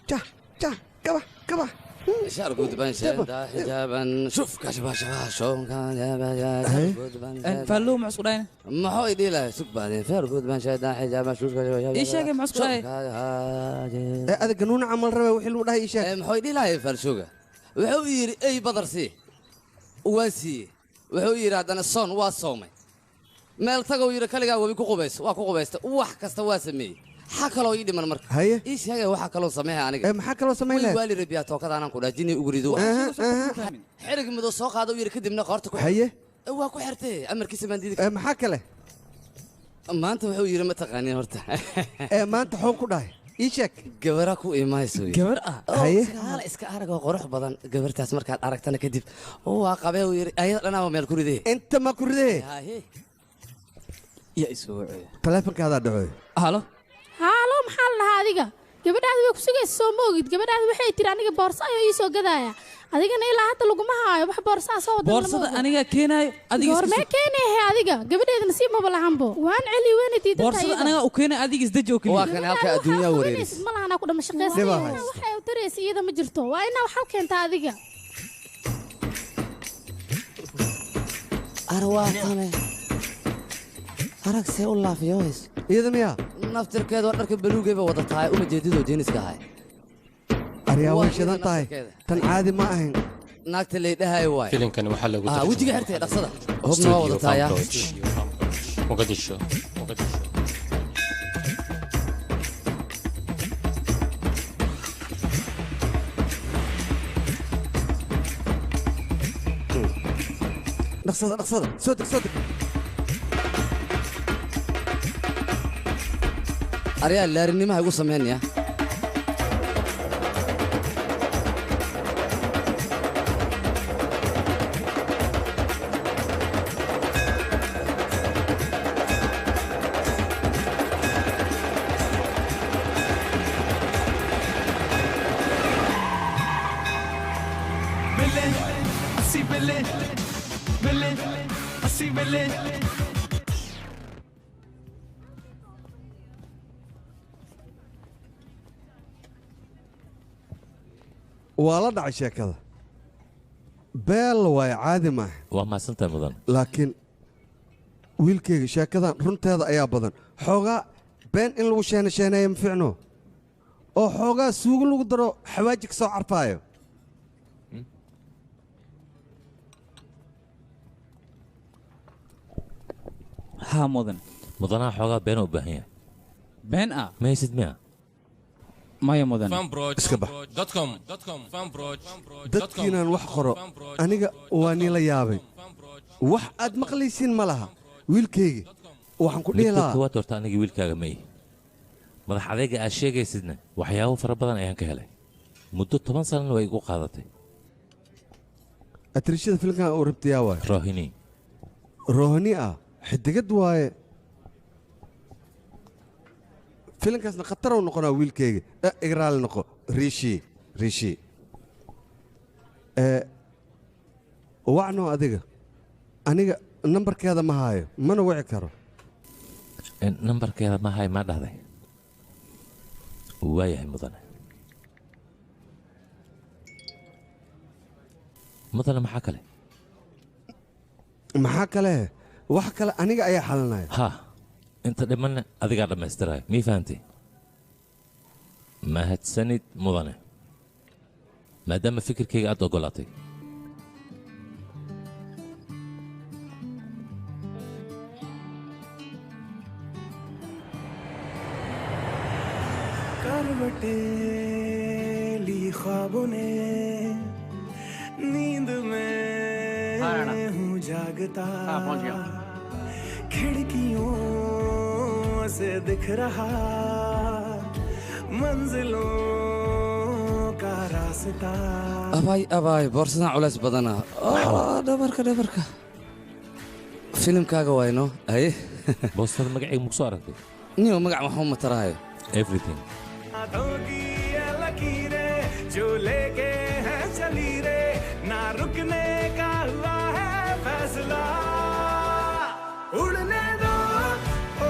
جا جا كبا كبا شاركود بن شدا حجابا شوف كشبا شبا شون كان شاركود بن فالو معسكرين ما هو يدي له سوق بعدين شاركود بن شدا حجابا شوف كشبا ايش يا معسكرين هذا قانون عمل ربا وحلو ده ايش ما هو يدي له فالسوق وهو يري اي بدرسي واسي وهو يري هذا الصون واصومي meel tago yiri kaliga wabi ku qubays waa ku qubaysta wax kasta waa sameeyay waxa kale oo ii dhiman marka haye ii sheegay waxa kale oo sameeyay aniga maxaa kale oo sameeyay waali rabiya tookada aan ku dhaajinay ugu rido xirig mido soo qaado yiri kadibna qoorta ku haye waa ku xirtay amarkiisa baan diiday maxaa kale maanta wuxuu yiri ma taqaaniin horta maanta xoo ku dhahay ii sheeg gabara ku iimayso gabar haye kala iska arago qurux badan gabartaas markaad aragtana kadib waa qabay yiri ayada dhanaa meel ku riday inta ma ku riday haye يا اسبوع تلفونك هذا دعوي هالو هالو محل هذيك gabadhaadu way ku sugaysaa soo moogid gabadhaadu waxay tiri aniga boorso ayo ii soo gadaaya adigana ilaa hadda laguma haayo wax boorsaa soo wadan boorsada aniga keenayo adiga goorma keenahay adiga gabadheedana si maba lahanbo waan celi weyn diiday boorsada aniga u keenay adiga isdaji oo kaliya waa kan halka adduunyo wareeris ma lahana ku dhama shaqeysaa waxay u tareysay iyada ma jirto waa inaa wax keenta adiga arwaaqane arag see u laafiyoys iyada miya naftirkeedu waa dharka baluugayba wada tahay uma jeedidoo jeeniska ahay aryaa way shidan tahay tan caadi ma ahayn naagta leydhahay waay filimkani waxaa lagu wejiga xirtay dhaqsada hubna waa wada taaya muqadisho dhaqsada dhaqsada soo deg soo deg aryaa laarinimaha igu sameynaya waa la dhacay sheekada beel waay caadi maaha waa mahadsantahay mudan laakiin wiilkayga sheekadan runteeda ayaa badan xoogaa been in lagu sheenasheeneeyo ma fiicno oo xoogaa suugo lagu daro xawaaji ka soo carfaayo ها mudanaha xoogaa beena u baahan yahay been ma haysid miya maya mudan iska bax dadkiinaan wax qoro aniga waa nii la yaabay wax aad maqlaysiin ma laha wiilkayga waxaan ku dhihi midka lahaa kuwaad horta aniga wiilkaaga ma ihi madax adayga aad sheegaysidna waxyaabo fara badan ayaan ka helay muddo 10 sanana way igu qaadatay atrishada filimkan uu rabtayaa waay rohini rohini xidigad waaye filimkaasna khatar uu noqonaa wiilkayga igraal noqo riishi wacno adiga aniga nambarkeeda ma haayo mana wici karo nambarkeeda ma haay ma dhahday waayahay mudane maxaa kale wax kale aniga ayaa xalinaya ha inta dhimanna adigaa dhammaystiraya mii fahantay mahadsanid mudane maadaama fikirkayga aad ogolaatay ली ख्वाबों ने नींद में हूँ जागता खिड़कियों से दिख रहा मंजिलों का रास्ता abaay boorsadan culays badana dhabarka filimkaaga wayno aye boostada magacayga muku soo aragtay niyo magac waxuu mataraayo everything जो लेके है चली रे ना रुकने का हुआ है फैसला उड़ने दो ओ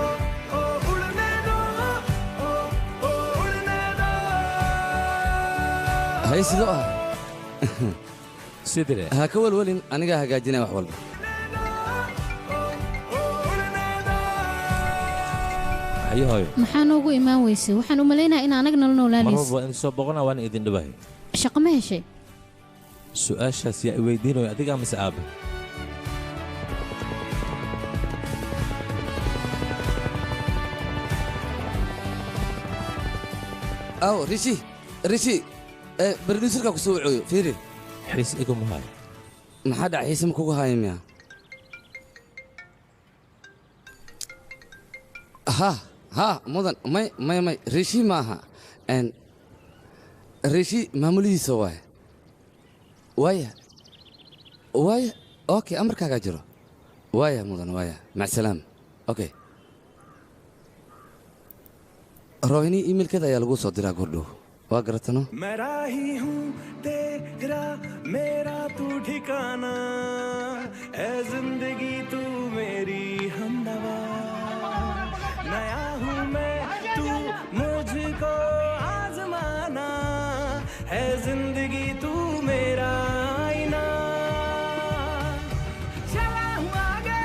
उड़ने दो ओ उड़ने hay sidoo ah sidire ha ka walwalin anigaa hagaajinaya wax walba hayo hooyo maxaa noogu imaan weysay waxaan u malaynayaa in anag nala mar noolaanayso walba in soo boqonaa waan idin dhawahay shaqo ma heshay su'aashaas yaa i weydiinayo adigaa mise aabe aw rishi barduusirka ku soo wacooyo fiiri xiis iguma hayo maxaa dhac xiise ma kugu haaya miya ha mudan may rishi maaha rishi maamulihiisa waaya okay amarkaagaa jiro waaya mudan waaya macsalaam okay rohini iimailkeeda ayaa lagu soo diraa gordhow waa garatano मैं राही हूँ तेरा मेरा तू ठिकाना है जिंदगी तू मेरी हमदवा नया हूँ मैं तू मुझको आजमाना है जिंदगी तू मेरा आईना चला हूँ आगे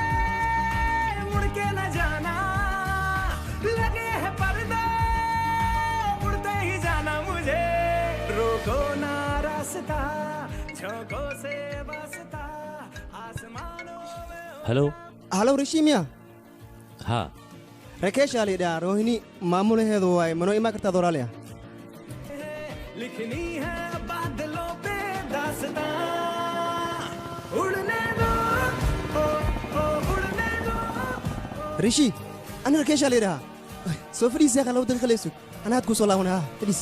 मुड़ के न जाना लगे है पर्दे उड़ते ही जाना मुझे रोको ना रास्ता झोंकों से बसता आसमानों में halo halow rashimiya ha rakeeshaa lidhaa rohini maamulaheedu waay manoo imaan kartaad walaaliya लिखनी है बादलों पे दास्तां उड़ने दो ओ उड़ने दो rishi ani rakeeshaa lidhahaa soo fadhiisa yaqa 2 daqiiqa leysug anaad kuu soo laabanaa fadhiis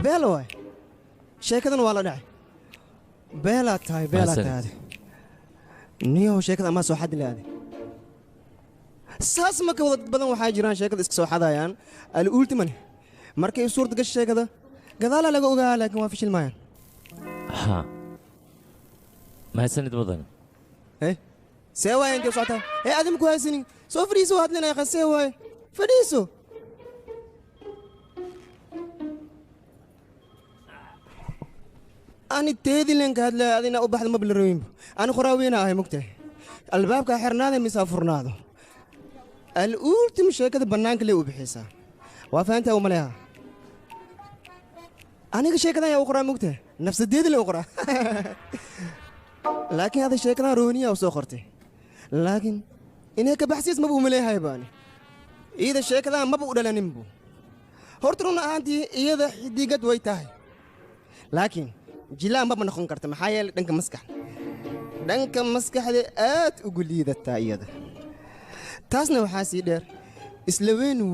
beelo waay sheekadan waa la dhacay beelaad tahay ade niyow sheekada amaa soo xadi laade saas marka wada badan waxaa jiraan sheekada iska soo xadayaan al-ultimani markay suurta gasho sheekada gadaalaa laga ogaa laakiin waa fishil maayaan ha mahadsanid mudan see waaya intay socotaa adima ku haysanin soo fadhiiso waa hadlinaya khasee waaye fadhiiso ani teedilenka hadlaya adina u baxda ma bilarooyinbu ani qoraaweena ahay mogtahay albaabkaa xirnaada mise furnaado al-ultim sheekada bannaanka lee u bixiysaa waa fahantaa u maleeha aniga sheekadan yaa u qoraa mogtahay nafsadeedi lee u qoraa laakiin hadda sheekadan rooniyaa u soo qortay laakiin inay ka baxsiis maba u maleehay baani iyada sheekadan maba u dhalaninbu horta run ahaantii iyada xidigad way tahay laakiin jilaa maba noqon karta maxaa yeelay dhanka maskaxda aad ugu liidataa iyada taasna waxaa sii dheer isla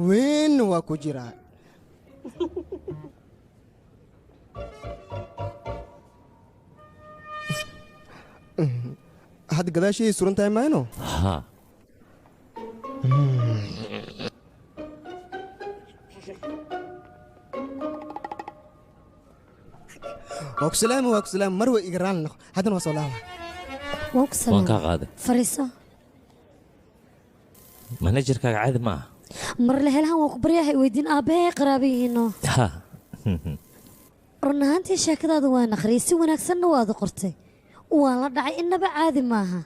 weynna waa ku jiraa hadda gadaashayay suran tahay mayno ha waa ku salaam mar way iga raalli noqo haddana waa soo laaba waan kaa qaaday fariiso manajerkaaga caadi ma aha mar la helahan waa ku baryahay weydiin aabbahay qaraabayihiino ha run ahaantii sheekadaadu waan akhriyay si wanaagsanna waad qortay waan la dhacay innaba caadi maaha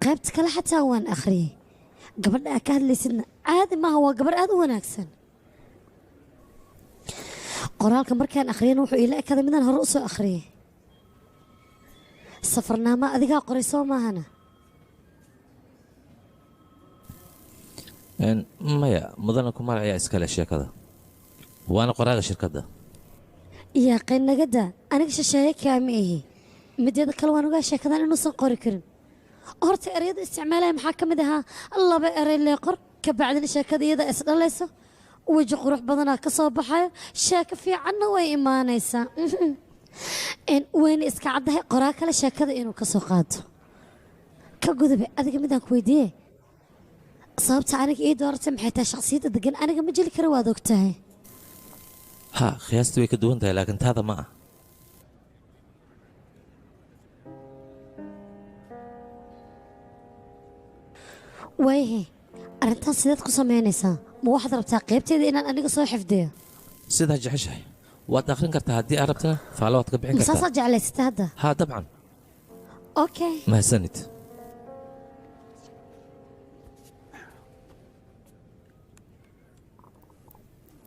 qaybta kale xataa waan akhriyey gabadha aa ka hadlaysidna caadi maaha waa gabarh aad u wanaagsan qoraalka markaan akhriyana wuxuu iila ekaday midaan hore u soo akhriyey safarnaama adigaa qoray soo maahana maya mudana kumar ayaa iskale sheekada waana qoraaga shirkadda yaa qaynagada aniga shisheeye kaama ihi mideeda kale waan ogaa sheekadan inuusan qori karin horta ereyada isticmaalaya maxaa ka mid ahaa 2 erey lee qor ka bacdina sheekada iyada isdhalayso weji qurux badanaa ka soo baxayo sheeko fiicanna way imaanaysaa wayna iska caddahay qoraa kale sheekada inuu ka soo qaado ka gudube adiga midaan ku weydiiye sababta aniga ii dooratay maxay tahay shakhsiyadda degan aniga ma jeli kara waad ogtahay ha qiyaastii way ka duwan tahay laakiin taada ma ah waayahe arrintan sideed ku samaynaysaa ma waxaad rabtaa qaybteeda inaan aniga soo xifdiyo sidaa jeceshahay waad akhrin kartaa haddii aad rabtana faalo waad ka bixin kartaa masaasaa jeclaysata hadda haa dabcan okay mahadsanid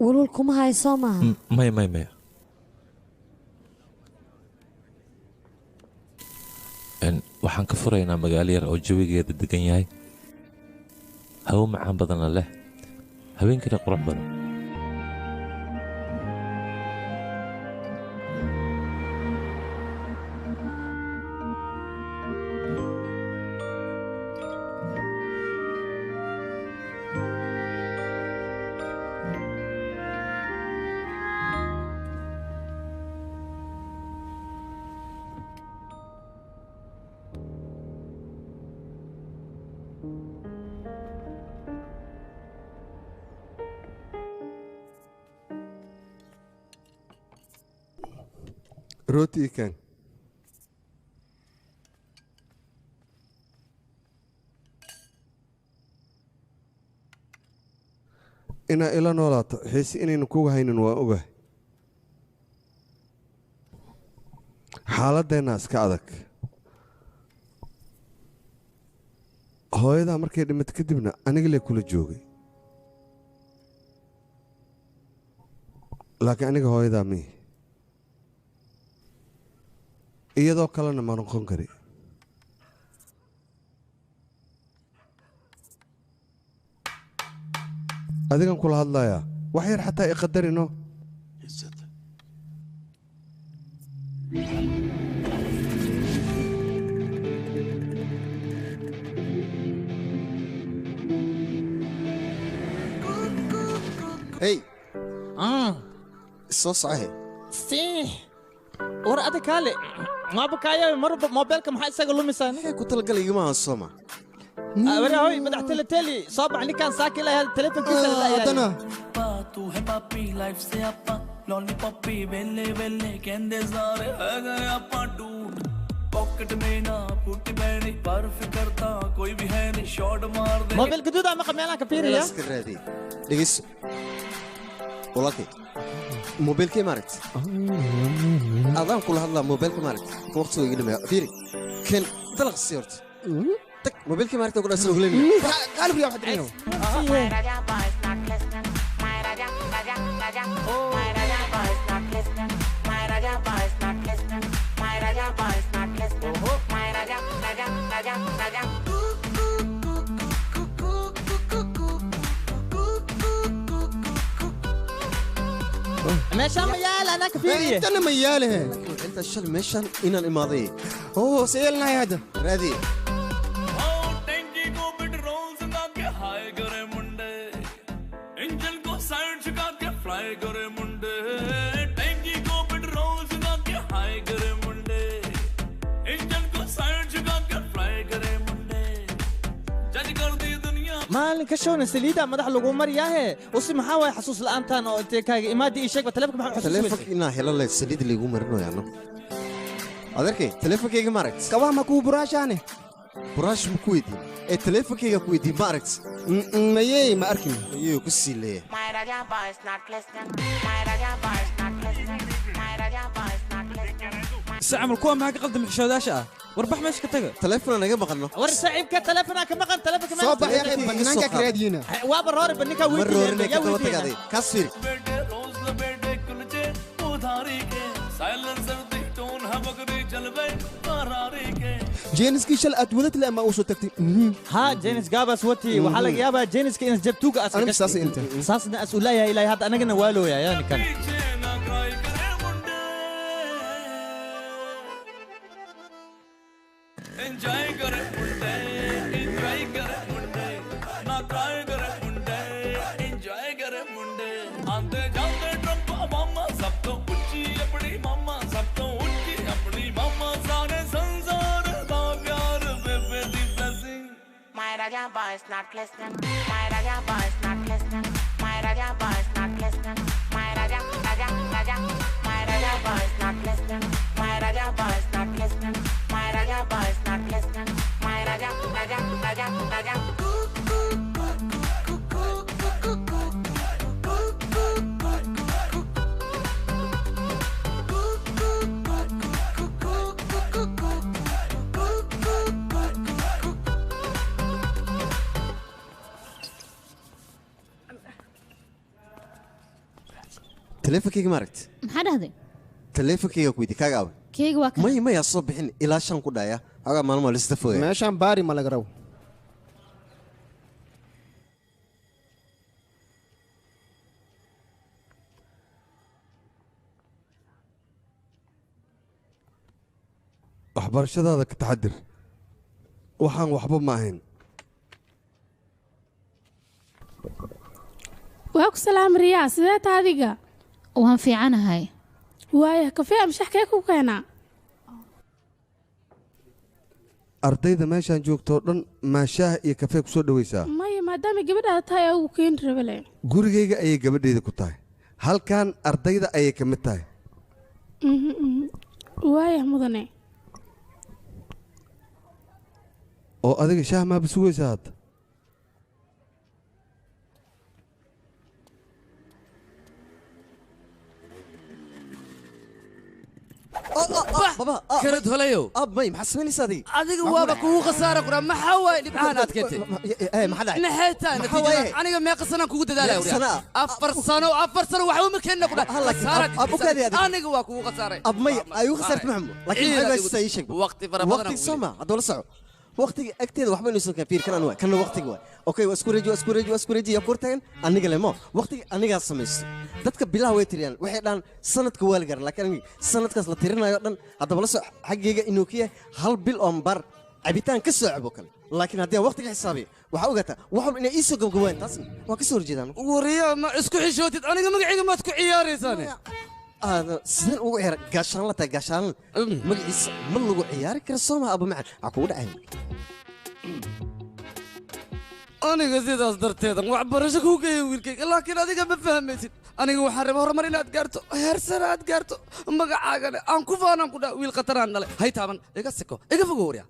walwal kuma hayo soo maaha maya waxaan ka furaynaa magaalo yar oo jawigeeda degan yahay hawo macaan badanna leh habeenkiina qurux badan rooti ikan inaa ila noolaato xiise inaynu kuga haynin waa ogahay xaaladdeenna iska adag hooyadaa markay dhimato kadibna aniga lee kula joogay laakiin aniga hooyadaa mihi iyadoo kalena ma noqon kari adigan kula hadlayaa wax yar xataa i qadarino hey soo socohe war adi kaale maabakaayo marba moobeelka maxaa isaga lumisaa maxay ku talagalayma aan sooma warahoy madax teleteli soo bax ninkaan saaki ilahay telefonkiisa la haddana तू है पापी लाइफ से आपा लॉलीपॉपी वेले वेले कहंदे सारे है गए आपा डूड पॉकेट में ना फूटी बैनी पर फिकरता कोई भी है नहीं शॉट मार दे moobil gaduud ama qameelaha ka fiiriya iska raadi dhegeyso walaalkay moobilkii maaragt adaan kula hadlaa moobilka maaragt waqtiga iga dhameeya fiiri kan dalaq sii horta tag moobilkii maaragt ugu dhaasoo huleynaya qaalib riyaa waxaad dhinayo meeshaan ma yaal anaa ka fiiriye intana ma yaalahe inta shal meeshaan inaan imaaday oo seelnahay hadda raadi टैंकी को पेट्रोल लगा के हाय करे मुंडे इंजन को साइड झुका के फ्लाई करे मुंडे टैंकी को पेट्रोल लगा के हाय करे मुंडे इंजन को साइड झुका के फ्लाई करे मुंडे जज कर दी दुनिया maalinka showna saliida madax lagu mariyaahe usi maxaa waay xasuus la'aantaan oo intee kaaga imaadii ii sheegba telefonka maxaa xasuus telefonka inaa helo le saliid liigu marinoyaano adeerkay telefonkayga maaragt kabaha ma kuu buraashaane buraash ma ku weydiin ee telefonkayga ku weydiin maaragt mayey ma arkin ayuu ku sii leeyahay sacamul kuwa maxaa ka qaldan xishoodaasha ah warbax meesha ka taga telefoon naga maqanno war saaxiibka telefonaa ka maqan telefonka soo bax yaqay banaanka karaadiina waaba roori baninka mar roorine ka daba tagaaday kaas fiiri बेटे रोज लपेटे कुलचे उधारी के साइलेंसर दी टोन हमकरी जलवे फरारी के jeeniskii shal aad wadad le ama uu soo tagtay ها جينيس جابس وتي وحلا جابا جينيس كإنس جبتوك أنا ساس أنت. ساس ناس ولا يا إلهي هذا أنا قلنا والو يا يعني كان पीछे ना क्राई करे मुंडे एंजॉय करे मुंडे एंजॉय करे मुंडे ना क्राई करे मुंडे एंजॉय करे मुंडे आंदे जाते ट्रम्प मामा सब तो ऊंची अपनी मामा सब तो ऊंची अपनी मामा सारे संसार दा प्यार बेबे दी blessing My raja boys not listening. My raja boys not listening. My raja boys not listening. My raja taleefankayga ma aragti maxaa dhahday taleefankayga ku weydi kaaga aaway keyga waa kan maya soo bixin ilaa 5 ku dhaya xogaa maalmo lista fogay meeshaan baari ma laga rabo waxbarashadaada ka taxadir waxaan waxba ma ahayn waa ku salaam riyaa sidee tahay adiga waan fiicanahay waaya kafee ama shax kee ku keenaa ardayda meeshaan joogto oo dhan maashaah iyo kafee ku soo dhawaysaa maya maadaama gabadhaada tahay ugu keeni rabale gurigayga ayay gabadhayda ku tahay halkan ardayda ayay ka mid tahay waaya mudane oo adiga shaah maaba sugaysaa hadda كرد هلايو أب ما حسبني صديق adiga waaba kugu khasaara qura maxaa waay dhibcahan aad keentay maxaa dhacay maxay tahay natiijada aniga meeqa sanaan kugu dadaalaya afar sano waxba ma keenna qura khasaara aniga waa kugu khasaaray ab may ayu khasaartay maxamed laakiin maxay say sheeg waqti fara badan waqti soma hadoo la soco waqtiga agteeda waxba inuu ka fiir kanaan waa kana waqtiga waa okay waa isku reeji ya kurtaan aniga lemo waqtiga aniga sameeyay dadka bilaha way tiriyaan waxay dhan sanadka waa la gaar laakiin sanadkaas la tirinayo dhan hadaba la soco xaqiiga inuu kiyahay hal bil oo bar cabitaan ka soo cabo kale laakiin haddii waqtiga xisaabiyo waxa ogaata waxa inay isoo gabgabaan taas waa ka soo horjeedaan wariyo ma isku xishootid aniga magacayga ma isku ciyaaraysan sideen ugu ciyaar gaashaan la tahay gaashaan magaciisa ma lagu ciyaari karo Soomaa Abu Macad ha kugu dhacay aniga sidaas darteedan wax barasho ku geeyay wiilkayga laakiin adiga ma fahmaysid aniga waxaan rabaa horumar inaad gaarto heer sare aad gaarto magacaagana aan ku faanaan ku dhaa wiil qataraan dhalay hay taaban iga siko iga fogo wariya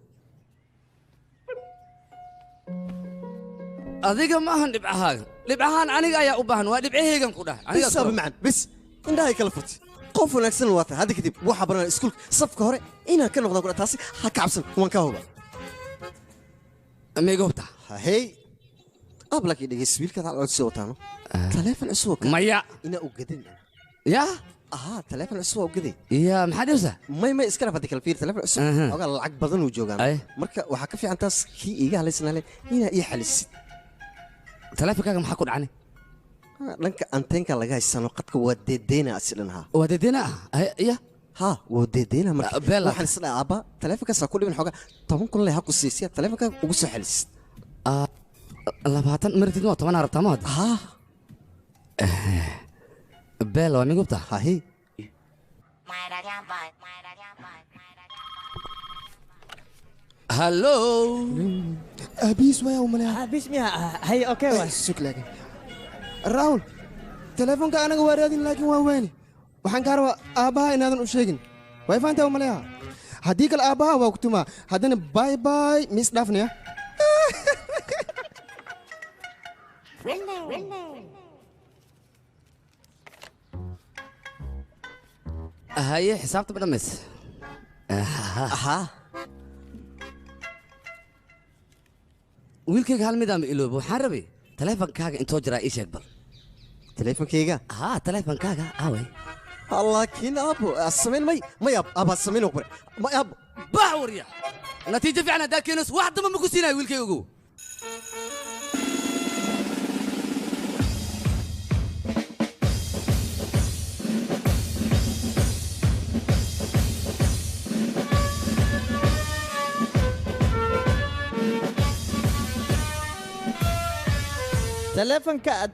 adiga ma ahan dhibcahaan aniga ayaa u baahan waa dhibcahaygan ku dhahay aniga Abu Macad bis indhahay kala furtay qof wanaagsan waata hadda kadib waxa baran iskuul safka hore inaan ka noqdo ku taasi ha ka cabsan waan ka huba amigo ta hey ablaki dhigis wiilka taal soo wataano taleefan cusub maya ina u gadin ya taleefan cusub u gaday ya maxaa dhawsa may iska rafadi kala fiir taleefan cusub oga lacag badan uu joogaan marka waxa ka fiican taas kii iga haleysnaale ina ii xalisid taleefankaaga maxaa ku dhacay dhanka anteenka laga haysano qadka waa deedeena aslanha waa deedeena ya waa deedeena marka waxaan isla aaba taleefankaas ku dhibin xoga 10 kun leh ha ku siisiya taleefanka ugu soo xalisid 20 martid ma 10 arabta ma beel waa migubta hallo abis waa umaleeya abis miya hay okay waa suklaaga Raul telefoonka anaga waa raadin laakiin waa weyn waxaan ka rabaa aabaha inaadan u sheegin way faantay umaleeya haddii kale aabaha waa ku tumaa haddana bye bye miss dhafniya haye xisaabta badhameys wiilkayga hal midaama iloobo waxaan rabay taleefankaaga intoo jiraa ii sheeg bal taleefankayga taleefankaaga aaway laakiin abo asamayn may aba samayn oo bare may abo bax wariya natiijo fiican haddaa keenos wax damba ma ku siinayo wiilkayga ogow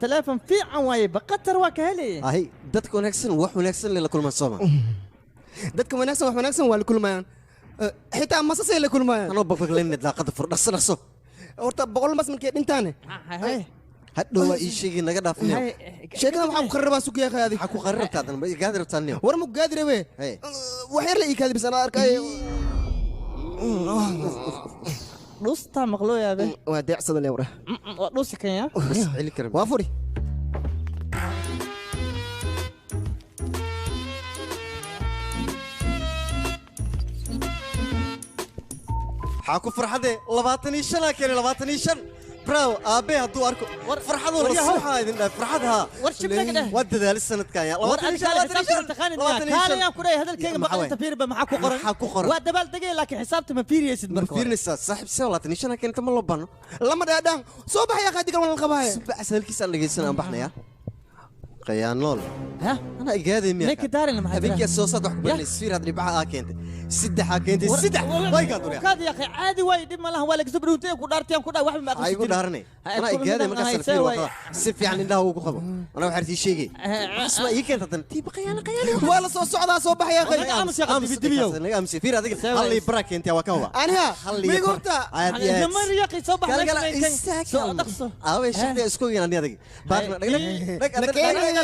تلفن في عواي بقطر وكهلي هاي دتك ونكسن وح ونكسن لكل ما صوما دتك ونكسن وح ونكسن ولكل ما حتى ما صار لكل ما أنا بفكر لين لا قد فرد نص ورتا بقول بس من كده انتاني هدوا أي شيء نقدر فيه شيء كذا محب خرب سوق يا أخي هذه حكوا خربت هذا أنا قادر تاني ورا مو قادر وين وحير لي كذا بس أنا أركاي نص مغلو يا به ودي أحسن اللي ورا نص كان يا بس علي كرم وافوري حاكو فرحة 25 لكن 25 براو ابي هدو اركو فرحه ولا صوحه اذن فرحتها شبتك ود ذا السنه كان يا war adiga xisaabta taqaanid kaanayaan ku dhahay hadalkayga maqalta fiirba maxaa ku qoran waa dabaal degay laakiin xisaabta ma fiiriyaysid marka hore fiirinaysaa saaxib see walaatan ishana keenta ma loo bano lama dhaadhaan soo baxaya qaadiga wala qabaaya asalkiisa aan dhageysan aan baxnaya قيانول ها انا قاعد ميا ليك داري لما هذيك الصوصات وحبني السفير هذه بقى كنت سدح كنت سدح واي قادر كاد يا اخي عادي واي دم الله ولا كسب روتي ku dhaartay ku dhaa wax ma ay ku dhaarnay ana قاعد ما كسر في وقت سف يعني الله هو قبو انا waxaan tii sheegay asma ii keenta tan tii qiyaan wala soo socdaa soo baxaya qay amsi qadi bidiyo naga amsi fiir adiga halli barak inta waa kawa aniha mi gurta انا ما ريقي soo baxay soo dhaqso away shaqada isku yaan adiga baarna dhaga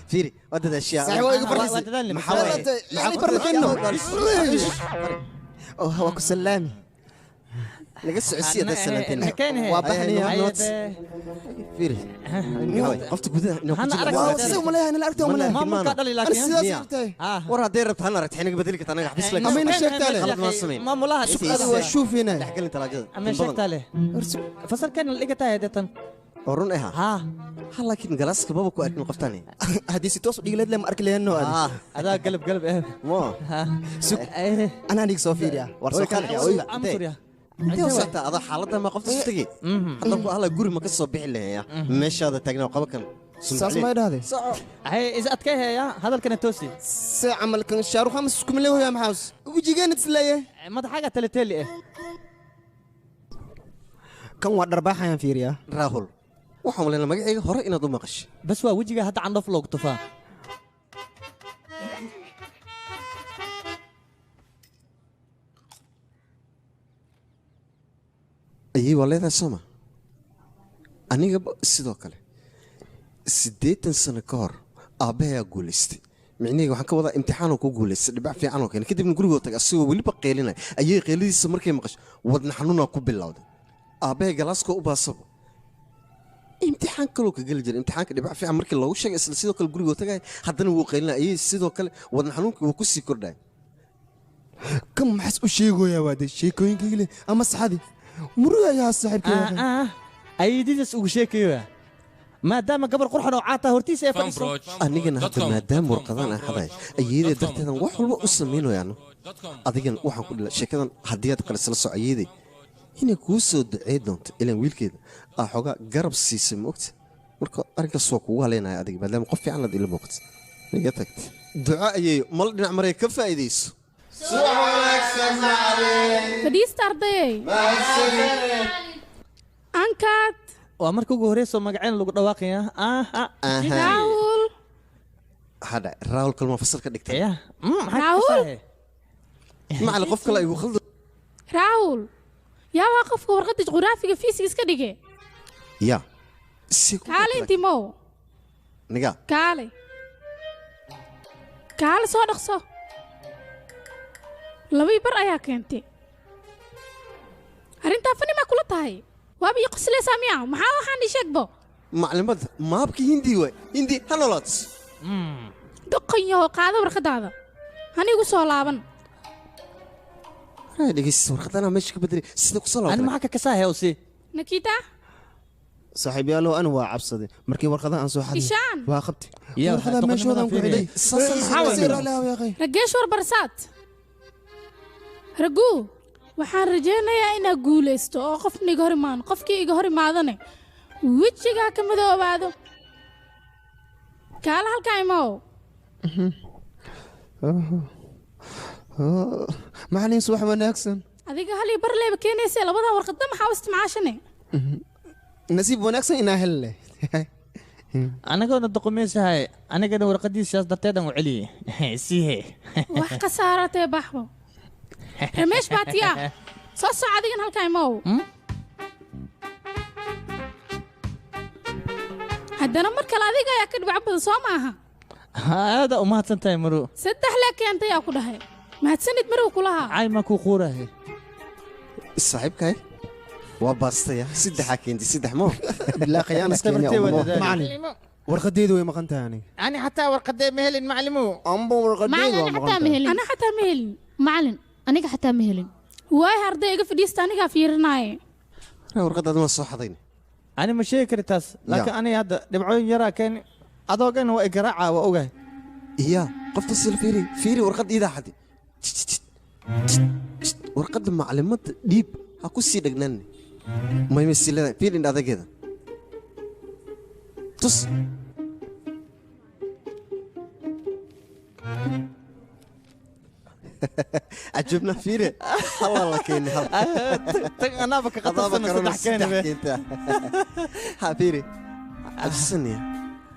فيري ودد اشياء صحيح ويقبل محاولة يعني هو كسلامي لقيت سعودية ده السنتين وابحني نوت فيري قلت كذا انا اركت سوي ملاها انا اركت ولا ما قال لي لكن ورا ديرت انا رحت حين بدلك انا احبس لك امين شفت خلط ما سمين ما ملاها شوف هنا احكي لي تلاقي امين شفت له فصل كان لقيتها هدتن ورون ايه ها لكن جلسك بابا كو اركن قفتاني هدي سيتوس ديغلد لما ارك لهنو هذا قلب ايه مو سوق انا هنيك سوفيا ورسو كان امسوريا انت وصلت هذا حالته ما قفتش تجي الله غوري ما كسو بخي لهيا meeshaada taagna qaba kan saas ma idhaahday hay is adkayhaya hadalkana toosi si amalkan shaaruq ama isku maleeyo maxaas wajigeena isleeyahay madaxaga talateli eh kan waa dharbaaxayaan fiiriya raahul waxaan leeyahay magacayga hore inaad u maqashay bas waa wajiga hadda candhof loogu tufaa ayay waleedahay soma aniga sidoo kale 8 sano ka hor aabayaa guulaystay micnihiga waxaan ka wadaa imtixaan ku guulaystay dhibac fiican oo keen kadibna gurigoo tagay asagoo weliba qeelinay ayay qeelidiisa markay maqashay wadna xanuuna ku bilowday aabahay galaaska u baasabo imtixaan kaloo ka geli jiray imtixaanka dhibac fiican markii loogu sheegay isla sidoo kale gurigoo tagay haddana wuu qeelinay ayay sidoo kale wadna xanuunkii wuu ku sii kordhay kan maxas u sheegoyaa waade sheekooyinkayga ama saxadii muruga ayaa saaxiibkayga aydidas ugu sheekayo maadaama gabar qurxan oo caata hortiisa ay fadhiso anigana hadda maadaama warqadaan aan xaday ayeeday darteedan wax walba u samaynayaano adigan waxaan ku dhilaa sheekadan haddii aad qalisla soo ayeeday inay kuu soo ducey doonto ilaan wiilkeeda aa xoogaa garab siisay ma ogta marka arrinkaas waa kugu haleynaya adiga maadaama qof fiican aad ila muuqata iga tagta duco ayay mal dhinac maray ka faa'iidayso fadhiista ardayey ankaad waa marka ugu horeyso magaceen lagu dhawaaqaya raahul hada raahul kalma fasal ka dhigtay raahul macallin qof kale igu khaldo raahul yaa waa qofka warqadda juqraafiga fiisigiis ka dhige ya kaale intimow niga kaale soo dhaqso labii bar ayaa keentay arrintaa fani maa kula tahay waaba ii qoslaysaa miyaa maxaa waxaan ii sheegbo maclimada maabkii hindi waay hindi hanolots doqon yahow qaado warqadaada hanigu soo laaban dhegeysta warqadana meesha ka bedelay sida ku soo laaban ani maxaa ka kasaahay ose nakita saaxiibyaalo ana waa cabsaday markii warqadaha aan soo xaday ishaan waa qabtay warqadaha meeshoodan ku xidhay rageeshwar barsaad raguu waxaan rajaynayaa inaad guulaysto oo qofna iga hor imaano qofkii iga hor imaadane wejigaa ka madoobaado kaala halkaa imaw macallin subax wanaagsan adiga hal iyo bar leeba keenaysay labadaa warqadda maxaa u isticmaashane nasiib wanaagsan inaa hel leh anagoona doqomeysahay anigana warqadiisaas darteedan u celiyey siihe wax ka saaratee baxbo rameesh baatiya soo soco adigan halkaa imaw haddana mar kale adiga ayaa ka dhibco badan soo maaha aada u mahadsan tahay maru 3 lee keentay yaa ku dhahay mahadsanid marow kulahaa cay maa kuu quurahay saaxiibkay waa baastaya 3 keentay 3 moo bilaa khiyaanaskeenii macallin warqadeedu way maqan tahay aniga ani xataa warqadee ma helin macallimo amba warqadeedu waa maqan tahay ana xataa ma helin macallin aniga xataa ma helin waay arday iga fadhiista anigaa fiirinaaye warqadaad ma soo xadayn ani ma sheegi kari taas laakiin ani hadda dhibcooyin yaraa keen adoogana waa igaraaca waa ogahay iya qofta sil fiiri warqad iidaa xadi warqadda maclimadda dhiib ha ku sii dhagnaan mayma silada fiir indha adageeda tus عجبنا فينا والله كين انا بك قطفنا صدح كين حبيبي عبسني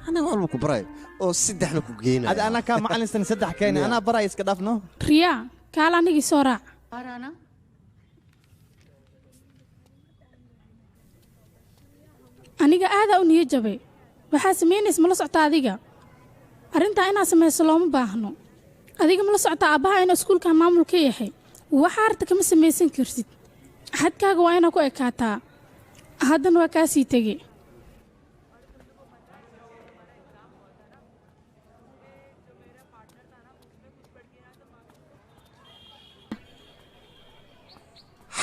انا والله كبراي او سدحنا كوجينا هذا انا كان معلن سنه صدح كين انا براي اسك دافنو riya kaal anigi soo raac aniga aada u niyad jabay waxaa sameynaysa mala socota adiga arrintaa inaad samayso looma baahno adiga mala socota aabbaha inuu iskuulka maamul ka yahay waxa arta kama samaysan kartid xadkaaga waa inaad ku ekaataa haddana waa kaa sii tegey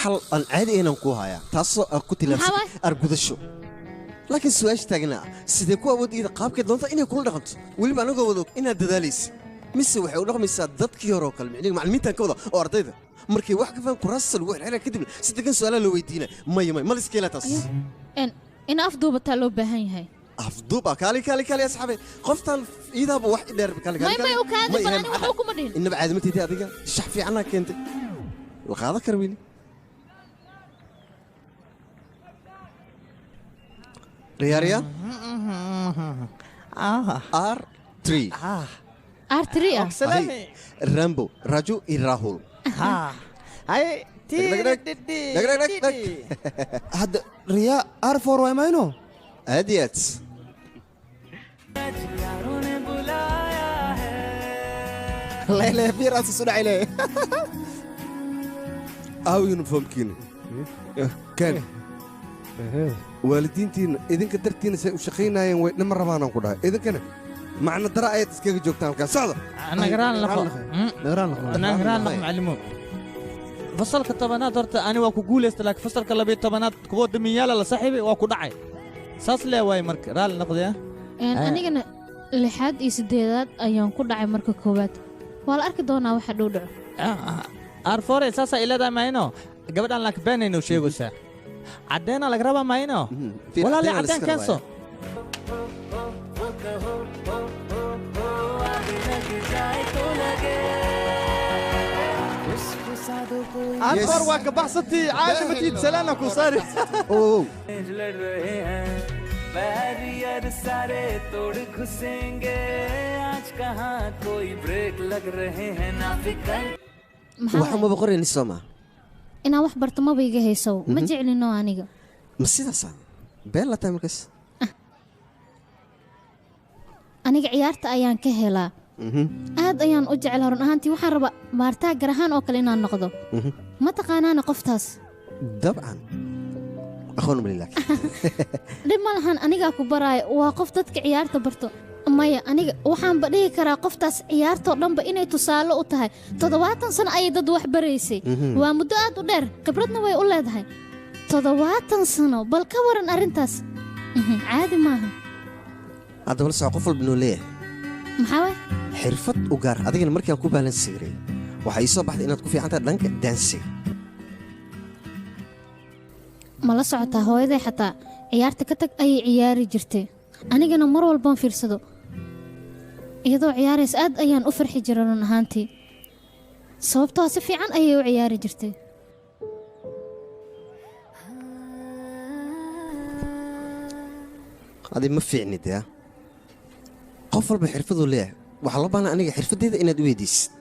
حل أن عادي أنا نكوها تاسو أكتي لابس أرجودشو لكن سؤال تاجنا سيدكوا أود إذا قاب كده لونتا إني يكون رقمت واللي بعنا جودك إنها دداليس مس وحي ورقم السادات كيروك المعني معلمين تنكودا أرضيدا مركي واحد كفان كراس الوحي على كده سيدكن سؤال لو يدينا ما لسكيلا تاس إن أفضل بتالو بهاي هاي أفضل كالي يا صاحبي قفت إذا بواحد درب كالي ما وكاد فلاني وحوكم مدين إن بعد متى دي أديك الشحفي عنك أنت وهذا كرويلي ريا R3 R3 سلامي رامبو راجو راهول هاي هذا ريا R4 واي ماينو هديت لا في راس السرعة عليه أو يونيفورم كيني كان waalidiintiina idinka dartiina say u shaqaynayeen way dhama rabaan aan ku dhahay idinkana macna dara ayaad iskaga joogtaan halkaas socda nagaraan macallimo fasalka tobanaad horta ani waa ku guulaysta laakiin fasalka 12aad kuwa damiyaala la saaxiibay waa ku dhacay saas lee waay marka raali noqday anigana 6aad iyo 8aad ayaan ku dhacay marka koowaad waa la arki doonaa waxa dhow dhaco arfore saasa ilada mayno gabadhan laakiin beenayno sheegaysaa عدينا الأقرباء ما هنا ولا اللي عدين كنسو أكبر واقع بحثتي عادي متيد سلانك وصاري लड़ रहे हैं बैरियर सारे तोड़ घुसेंगे आज कहाँ कोई ब्रेक लग रहे हैं ना फिकर وحما بقرين السما inaan wax barto maba iga hayso ma jeclino aniga ma sidaas been la taamilkas aniga ciyaarta ayaan ka helaa aad ayaan u jeclaa run ahaantii waxaan rabaa maartaa garahaan oo kale inaan noqdo ma taqaanaana qoftaas dabcan aqoon bililak dhib ma lahan anigaa ku baraayo waa qof dadka ciyaarta barto maya aniga waxaanba dhihi karaa qoftaas ciyaartoo dhanba inay tusaale u tahay 70 sano ayay dad wax baraysay waa muddo aad u dheer khibradna way u leedahay 70 sano bal ka waran arrintaas caadi maaha hadda wala soo qof walba noo leeyahay maxaa way xirfad u gaar adigana markaan ku baalan siray waxa ii soo baxday inaad ku fiican tahay dhanka dancing ma la socotaa hooyaday xataa ciyaarta ka tag ayay ciyaari jirtay anigana mar walbaan fiirsado iyadoo ciyaarays aad ayaan u farxi jiray run ahaantii sababtoo si fiican ayay u ciyaari jirtay adi ma fiicnid yaa qof walba xirfaduu leeyahay waxaa loo baahnaa aniga xirfaddeeda inaad u weydiisid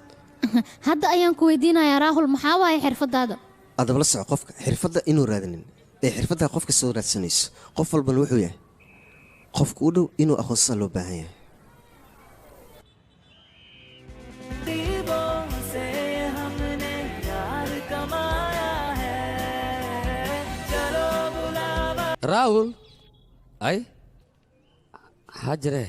hadda ayaan ku weydiinayaa raahul maxaa waaye xirfaddaada adaba la soco qofka xirfadda inuu raadanin ee xirfaddaa qofka soo raadsanayso qof walbana wuxuu yahay qofka u dhow inuu aqoonsaa loo baahan yahay raawul ay xajire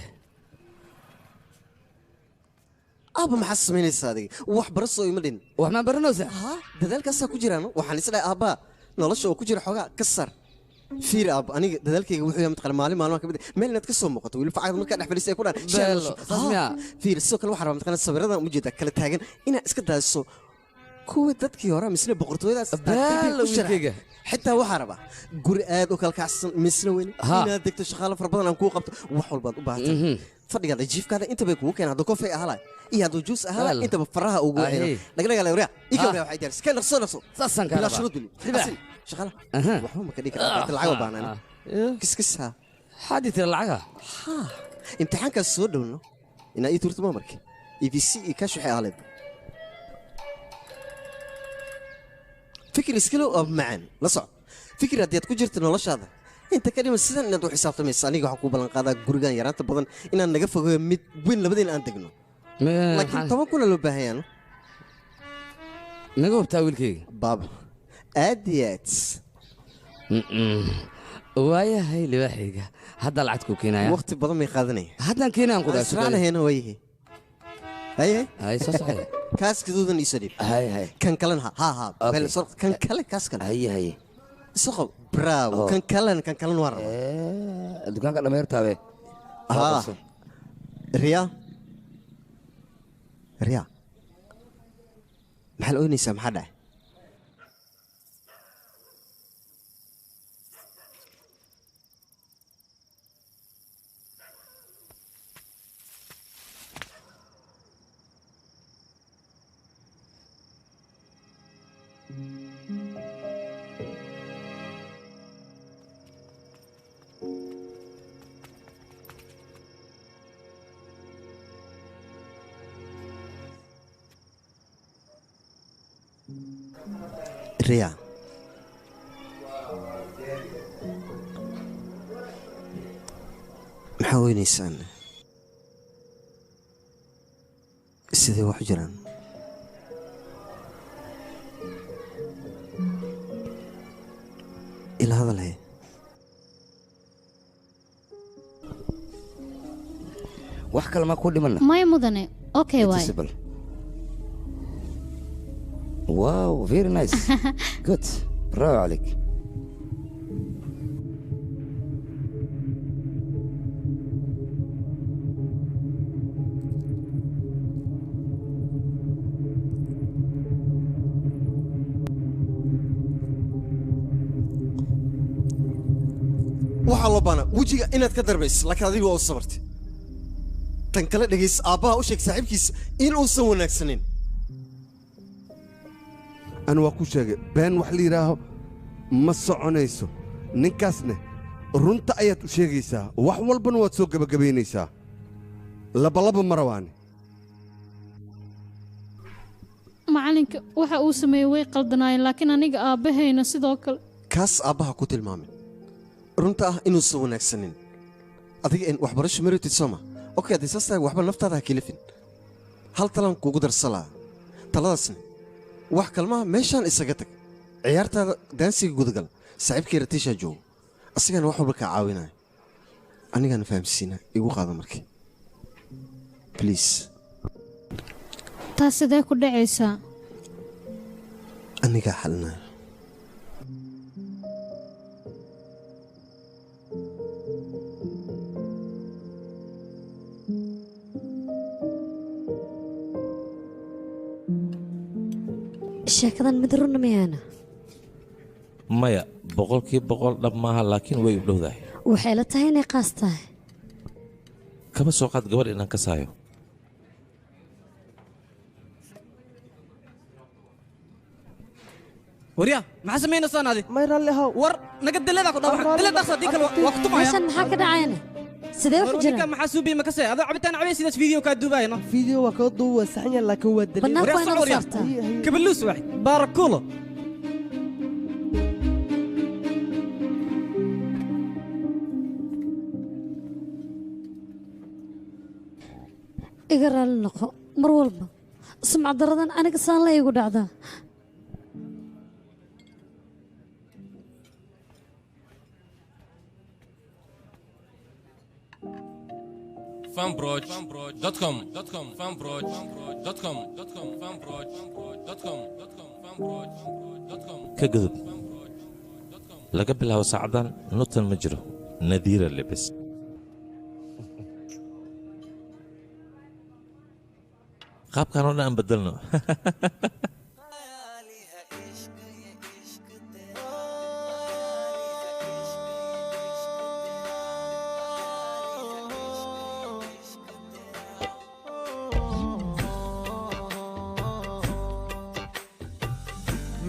aabba maxaa samaynaysaa adiga wax barasoo ima dhin wax maa baranaysaa dadaalkaasaa ku jiraan waxaan isdhahay aabbaa nolosha oo ku jira xoogaa ka sar fiir ab aniga dadaalkayga wuxuu yahay mataqaana maalin ka mid meel inaad ka soo muuqato weli facad markaa dhex fadhiisay ku dhan fiir sidoo kale waxaa rabaa mataqaana sawiradan u jeeda kala taagan inaad iska daayso kuwii dadkii hore misna boqortooyadaas xitaa waxaa rabaa guri aad u kala kacsan misna weyn inaad degto shaqaale fara badan aan kuu qabto wax walbaad u baahatay fadhigaada jiifkaada inta bay kugu keenaa hadduu kofay ahalay iyo hadduu juus ahalay intaba faraha ugu weyno dhagdhaga lewriya ika wariya waxay diyaarisa keen narso bilaa shuruud bili shaqaale waxba ma ka dhigi karaa lacag u baahnaan kiskisa xaadi tira lacaga imtixaankaas soo dhowno inaa ii turtuma markii EVC iyo kaash waxay ahaleed fikir iskalo oo macaan la soco fikir haddii aad ku jirto noloshaada inta ka dhiman sidan inaad u xisaabtamaysa aniga waxaan kuu ballan qaadaa gurigan yaraanta badan inaan naga fogeeyo mid weyn labadeen aan degno laakiin 10 kuna loo baahan naga hubtaa wiilkayga baaba aad iyo aad waayahay libaaxayga hadda lacag ku keenaya waqti badan may qaadanaya haddaan keenayaan ku dhaasho raanaheena waayahay هاي صح كاس كذوذن يسرب هاي كان كلن ها بل صار كان كلن كاس كلن هاي سقو براو كان كلن ورا الدكان كان مير تابع ريا محل أوني سامح ده ريا محاوينيسان سيدي وحجران إلى هذا الهي وحكى لما كل منا ما يمدني اوكي واي واو فيري نايس جود برافو عليك waxa loo baana wajiga inaad ka darbayso laakiin adigu waa sabartay tan kale dhageys aabaha u sheeg saaxiibkiisa in uusan wanaagsanin أنا وأكوشة بين وحليراه ما صعنيسو نكاسنه رنت أيات وشيغيسا وحول بنوات سوق بقبينيسا لبلب مرواني macalinka waxa uu sameeyay way qaldanaayeen laakiin aniga aabahayna sidoo kale kaas aabaha ku tilmaamay runta ah inuu soo wanaagsanin adiga in waxbarasho maritid soma okay adisaasta waxba naftaada ha kilifin hal talan kugu darsalaa taladaasna wax kalmaha meeshaan isaga tag ciyaartaada daansiga gudagal saaxiibkii ratiisha joogo asigana wax walba ka caawinaya anigana fahamsiina igu qaada markii please taas sidee ku dhacaysaa aniga xalnaa sheekadan mid run miyaana maya boqol dhab maaha laakiin way u dhowdahay waxay la tahay inay qaas tahay kama soo qaad gabadh inaan ka saayo waryaa maxaa samaynaysaa naadi may raalli ahow war naga daleeda ku dhawax dale dhaqsa dii kale waa ku tumaya meeshan maxaa ka dhacayna sidee ku jiraan ninka maxaa suubi ma ka say adoo cabitaan cabay sidaas video ka duubayno video waa ka duuba saxan yar laakiin waa dalil banaanka waa inoo saartaa kabalus wax barakulo iga raalli noqo mar walba sumcad daradan aniga saan la igu dhacdaa fanbroch.com fanbroch.com fanbroch.com ka gudub laga bilaabo saacadan nutan ma jiro nadiira lebes qaabkan oo dhan aan bedelno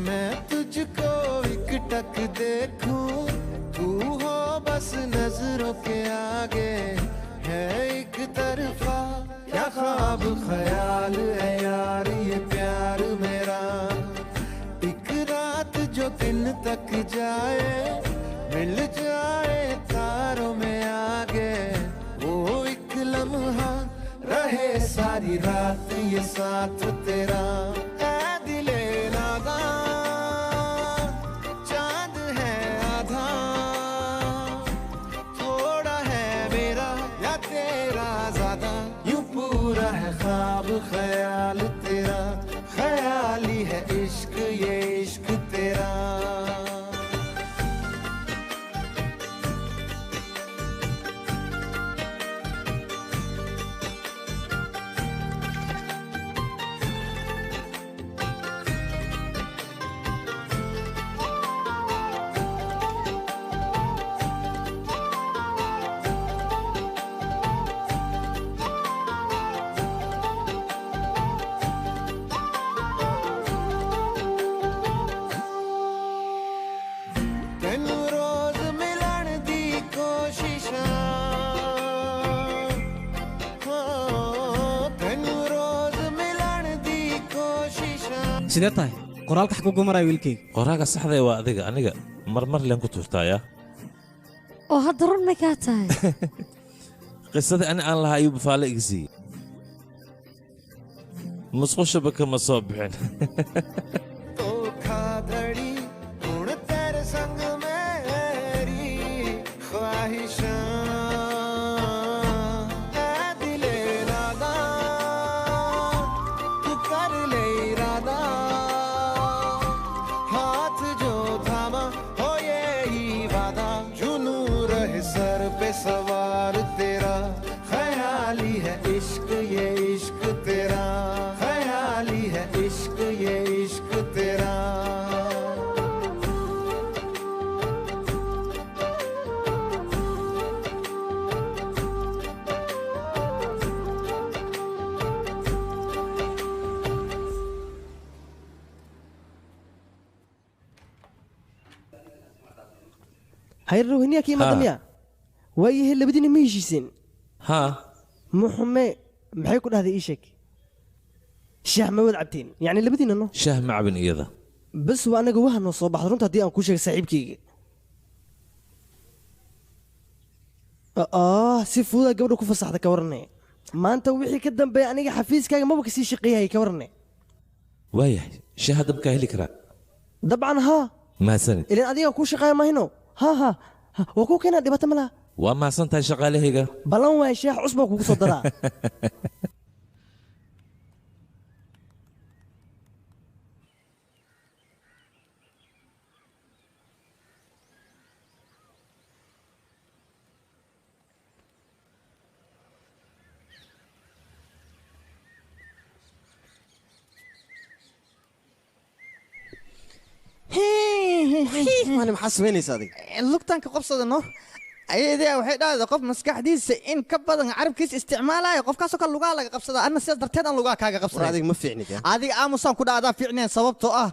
मैं तुझको एकटक देखूं तू हो बस नजरों के आगे है एक तरफा क्या ख्वाब ख्याल है यार ये प्यार मेरा एक रात जो दिन तक जाए मिल जाए तारों में आगे वो एक लम्हा रहे सारी रात ये साथ तेरा ऐ दिले नादा चांद है आधा थोड़ा है मेरा या तेरा ज्यादा यूं पूरा है ख्वाब ख्याल तेरा ख्याली है इश्क ये इश्क तेरा तेनू रोज मिलन दी कोशिशां तेनू रोज मिलन दी कोशिशां sidee tahay qoraalka xaguu gumaraya wiilkayga qoraaga saxda waa adiga aniga marmar leen ku tuurtaaya oo hadda run ma kaa tahay qisadii ani aan lahaa ayuu bafaale iga siiyey musqushaba kama soo bixin धोखाधड़ी हुण तेरे संग मेरी ख्वाहिशां ऐ दिले रादा तू कर ले इरादा हाथ जो थामा हो ये ही वादा जुनू रहे सर पे सवार तेरा ख्याली है इश्क ये इश्क तेरा ख्याली है इश्क ये इश्क तेरा hayr rohniya kii madamiya waayahay labadiina ma heshiiseen haa muxume maxay ku dhahday ii sheeg shaah ma wad cabteen yacni labadiina no shaah ma cabin iyada bas waa anaga waha noo soo baxda runta haddii aan kuu sheegay saaxiibkayga si fuudaa gabadha ku fasaxda ka warane maanta wixii ka dambeeya aniga xafiiskaaga maba kasii shaqeeyahaya ka warane waayahay shaah hadda makaa heli karaa dabcan haa mahadsanid ilan adigaan kuu shaqeeya mahayno ها وكو كنا دبت ملا وما سنت شغاله هيغا بلان واي شيخ عصبه كوكو صدرا أنا محسبيني صادق lugtan ka qabsadano ayadii waxay dhahday qof maskaxdiisa in ka badan carabkiisa isticmaalayo qofkaasoo kale lugaa laga qabsada anna sidaas darteed aan lugaa kaaga qabsaday adiga ma fiicnid adiga aamusaan ku dhaadaa fiicneen sababtoo ah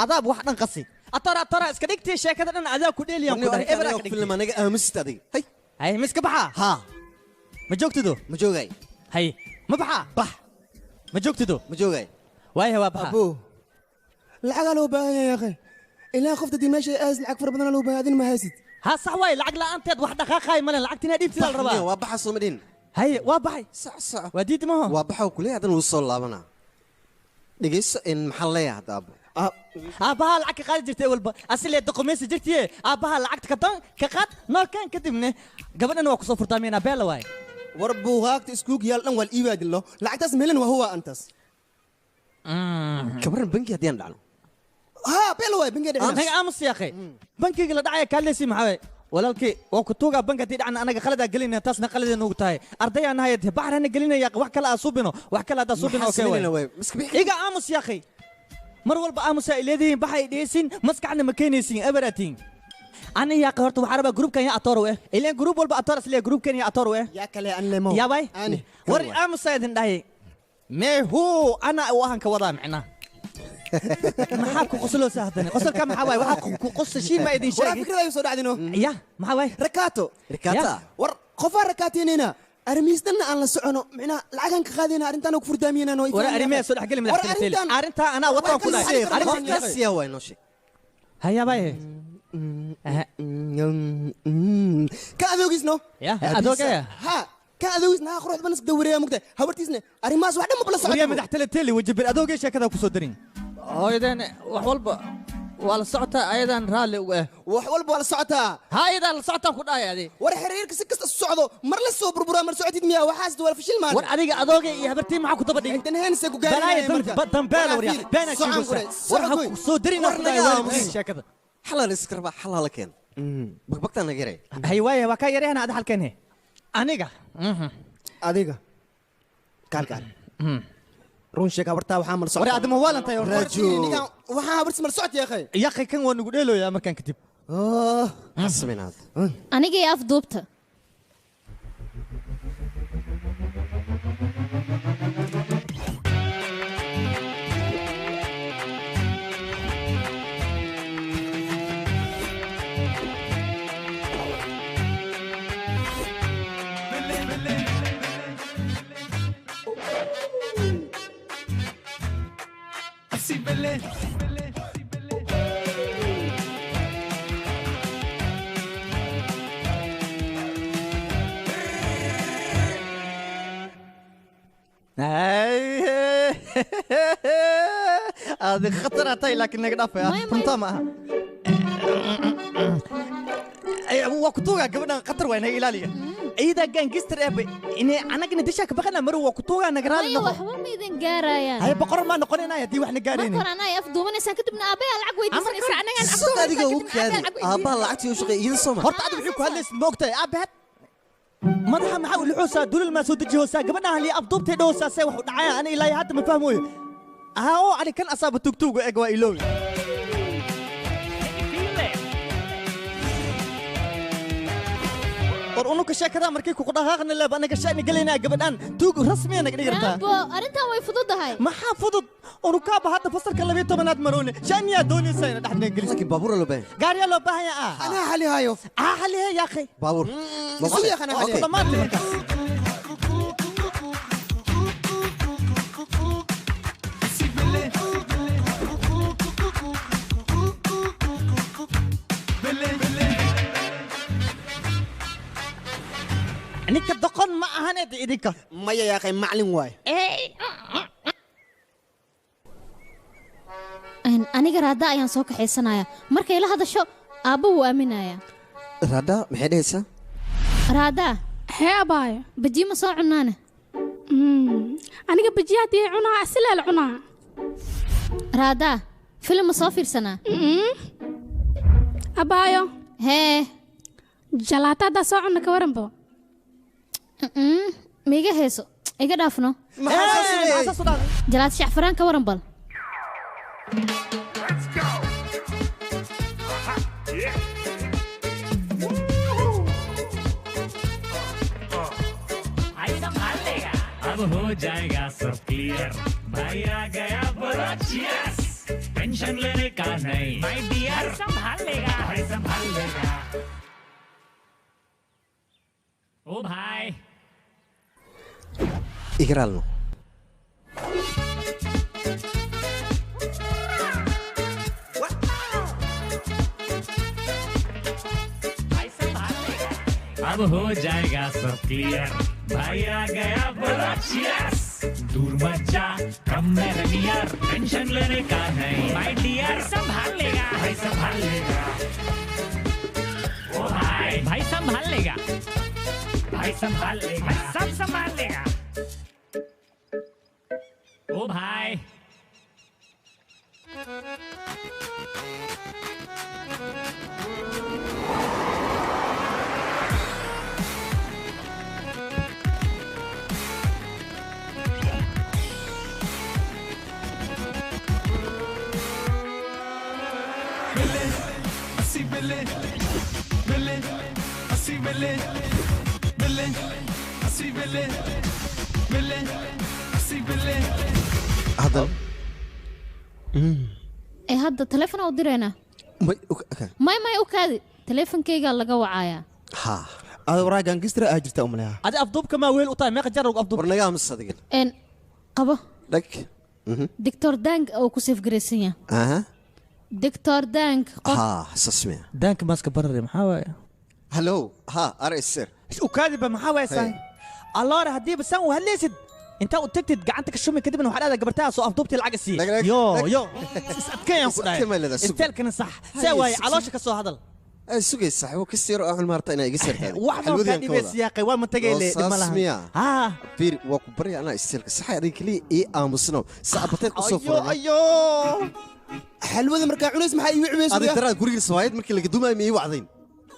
adaab wax dhan qasi atara iska dhigtay sheekada dhan adaa ku dheeliyaan ku dhahay ebra ka dhigtay film anaga aamusid adiga hay miska baxa ha ma joogtido ma joogay hay ma baxa bax ma joogtido ma joogay waayahay waa baxa abo lacag loo baahan yahay akhay ilaa qofta dimaasha aas lacag fara badan loo baahan adin ma haysid ha sax way lacag la'aanteed wax dhaqaaqay malen lacagtina dhiibtida la rabaa waa baxa Soomaaliin hay waa baxay sax waa diid ma waa baxa kulay hadan uu soo laabana dhigeyso in maxal leeyahay daab aabaha lacag ka qaadi jirtay walba asile doqomeysi jirtay aabaha lacagta ka tan ka qaad noo kan kadibna gabadhan waa ku soo furtaamina beela waay war buugaagta iskuug yaal dhan wal iibaadilo lacagtaas meelan waa huwa antas kabaran bangi hadiyaan dhacno ها بيلو واي بنجي دحنا anaga aamus ya akhay bankiga la dhacay kaaleysi maxay walaalkii waa ku tuuga banka tii dhacna anaga qalada gelinay taasna qalada noogu tahay arday aan hayad baxrana gelinaya wax kala asubino wax kala ada subino okay way iga aamus ya akhay mar walba aamus ay leedihiin baxay dheesin maskaxna ma keenaysin abaratin ana ya qorto waxa raba groupkan ya atoro eh ileen group walba atoro islee groupkan ya atoro eh ya kale annemo ya bay war aamus ay idin dhahay me hu ana waxan ka wadaa macna maxaa ku qoslo saahdan qosolka maxaa way waxa ku qosashiin ma idin sheegay fikrada ay soo dhacdino ya maxaa way rakato war qofa rakaateenina armiisdana aan la socono macna lacagan ka qaadina arintan ku furdaamiyana noo war arrimee soo dhaxgal madaxtooyada arinta ana wadan ku dhahay arinta siya way noo sheeg haya bay ka adogisno ya adogaya ha ka adogisna quruxda banas dawriya mugta habartiisna arimaas wax dhan ma bala socdo wariya madaxtooyada wajibir adogay sheekada ku soo darin hooyadan wax walba waa la socotaa ayadan raalli u ah wax walba waa la socotaa hayada la socotaa ku dhaayade war xiriirka si kasta socdo mar la soo burbura mar socotid miya waxaas wala fashil maan war adiga adooga iyo habartii maxaa ku daba dhigay intan heense ku gaaray dambeela wariya beena shiigosa war ha ku soo darina ku dhaayay sheekada xalal iskarba xalal keen bagbagta nagare hay waaya waa ka yareena ad halkeen aniga adiga kalkal run sheeg habartaa waxaa mal socota war aad ma walantay rajo waxaa habartis mal socota ya akhay ya akhay kan waa nugu dheeloyaa markaan kadib hasbinaad aniga iyo afduubta هذه خطرتي لكن نقدر يا فهمتها وقتوها قبل خطر وين هي لاليه إذا كان كستر أبي إني أنا كنت دشك بخنا مرو وقتوها نقرأ أيوة وحبا ميدن قاريا هاي بقرة ما نقولنا يا دي وإحنا قارين بقرة أنا يفضو من إنسان كتبنا أبي العق ويدي سنة أنا صدق هذه قوك هذه أبا العقتي وشقي ينصمها هرت عدو بحكو هالليس موقتي أبهت مدحا محاول العوسى دول الماسود الجهوسى قبلنا هلي أفضوبتي دوسا سيوح ودعايا أنا إلهي حتى مفهموه هاو أنا كان أصاب التوك إقوى إلوي war unuka sheekada markii ku qodhaaqna leeb anaga shayni galina gabadhan tuug rasmi anaga dhigirta abo arinta way fududahay maxaa fudud unuka ba hadda fasalka 12aad maroone shaniya doonaysa ina dhaxna gelis laakiin baabuur loo baahan gaariya loo baahan yahay ana hali hayo hali ya akhi baabuur ma qali ya khana hali dhammaan marka ninka doqon ma ahaneed idinka maya yaa qay maclin waay aniga raada ayaan soo kaxaysanaya markay la hadasho aabbo wuu aaminaya raada maxay dhahaysaa raada hee abaayo bajiye ma soo cunaane aniga bajiye haddii cunaa asilaa la cunaa raada filim ma soo fiirsanaa abaayo hee jalaata haddaa soo cunna ka waranbo ma iga heeso iga dhaafno jalaad shacfaraan ka waran bal अब हो जाएगा सब क्लियर भाई आ गया बड़ा cheers tension लेने का नहीं माय डियर संभाल लेगा भाई संभाल लेगा ओ भाई igraalno अब हो जाएगा सब क्लियर भाई आ गया बड़ा चियर्स दूर मत जा कम में रनियर टेंशन लेने का नहीं माय डियर संभाल लेगा भाई संभाल लेगा ओ भाई संभाल लेगा भाई संभाल लेगा सब संभाल लेगा ओ भाई ਵੇਲੇ ਵੇਲੇ ਅਸੀਂ ਵੇਲੇ ਵੇਲੇ ਅਸੀਂ ਵੇਲੇ هذا ee hadda telefoon u direena may u kaadi teleefankayga laga wacayaa ها هذا وراي جانجستر اجرت املها adi afduubka maa weel u tahay meeqa jar afduub برنامج مصدقين een qabo لك doctor dank oo ku safe gareysan yahay اها doctor dank ها اسمع daanka maaska barare maxaa waaye هلو ها ارسل u kaadiba maxaa waaye saay alloore haddii basaan u hadlaysid intaa u tagtid gacanta ka shumi kadibna waxaad aadaa gabartaa soo afduubtii lacag sii yo is adkeeyaan ku dhahay isteelkana sax see waaye caloosha ka soo hadal سوقي صح هو كسر أول مرة أنا يقصر هذا واحد كان بس يا أخي وما تجي لي مالها ها فير وكبري أنا استلك صح هذيك لي إيه أمسنو سأبطل قصفر أيوه حلوة ذا مركع عنيس محي يعمل هذا ترى قريب سوايد مركل قدومه مي وعظين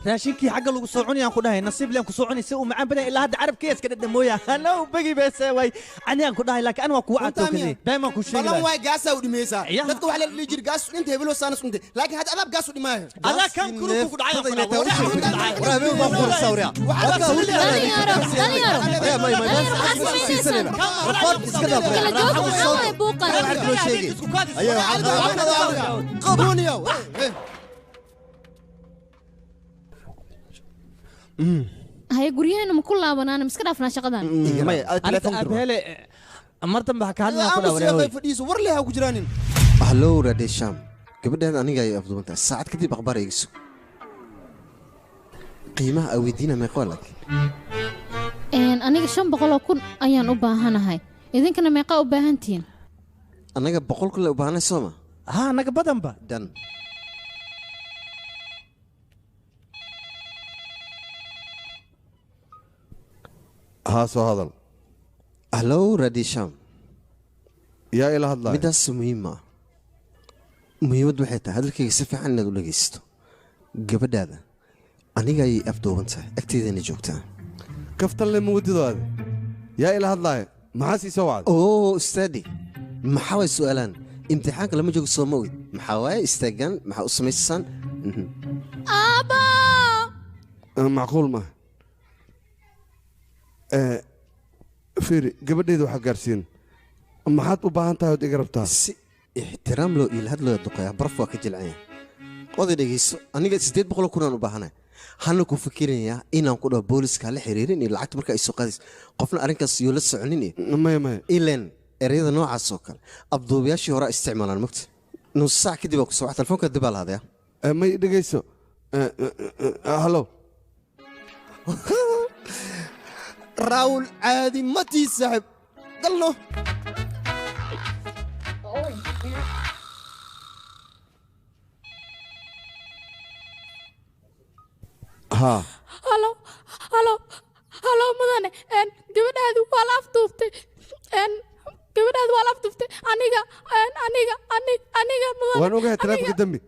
raashinkii xagga lagu soo cunayaan ku dhahay nasiib leen ku soo cunay si uu macaan badan ilaa hadda carabkii iska dhadhamooya halo bagi bes way aniyaan ku dhahay laakiin anwa ku wacato kadi dayma ku sheegay balan way gaasa u dhimaysa dadka waxa la jir gaas inta hebel wasaana sunta laakiin hadda adab gaas u dhimaayo ada kan kuru ku dhacay waraabay ma ku sawriya هاي قريهنا ما كلها بنانا مسكنا في ناشقدان أبهلي مرتب بحكي هذا كلها ولا فديس ورلها وجرانين هلو رادي الشام قبل ده أنا جاي أفضل أنت ساعات كذي بأخبار يجسو قيمة أو يدينا ما يقول لك أنا شام بقول أكون أيان أباهنا هاي إذا كنا ما يقع أباهنتين أنا بقول كل أباهنا سوما ها أنا بدن با دن ها سو هذا هلو رادي شام يا إلى هذا مدرسة مهمة مهمة وحيتها هذا الكي يسفي عنا ولا جيستو قبل هذا أنا جاي أفضل أنت أكتيد إني جوكتها كفت اللي موجود هذا يا إلى هذا معاسي سواد أوه أستاذي محاول سؤالان امتحانك لما جوك صوموي محاول استجان محاول سميسان أبا معقول ما فيري قبل ده حقارسين ما حد وباهنتها ودي قربتها احترام له إلى هذا الدقيقة برفوا كجل عين قاضي دقيس أنا قلت سديت بقول كنا نباهنا هنكو فكرين يا إن أنقول بوليس كله حريرين إلى عتب مركز السوقات قفنا أرنك السيولة السعنيني ما إلين أريد نوع السوق أبدو بياشي وراء استعمال المكت نص ساعة كده بقول سواء تلفون كدبال هذا ما دقيسو هلو راول عادي ما تيسحب قال له ها هلو هلو هلو مدن ان gabadhaadu waa la afduubtay en gabadhaadu waa la afduubtay aniga mudan waan ogahay taleefanka dambi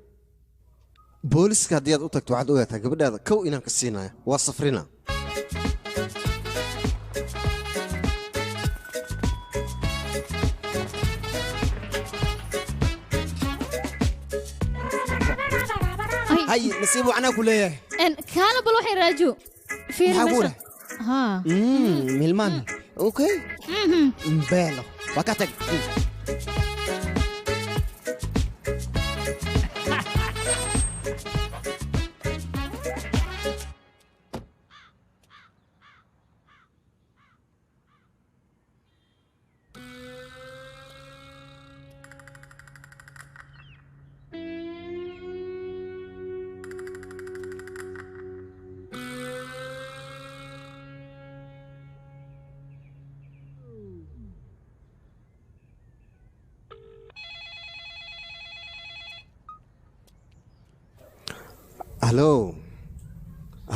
booliska haddii aad u tagto waxaad ogaataa gabadhaada kow inaan ka siinaya waa safrina هاي نسيبه عناك ولا ايه ان كان بلوحي راجو في حقوله ها ملمان اوكي مبالغ وقتك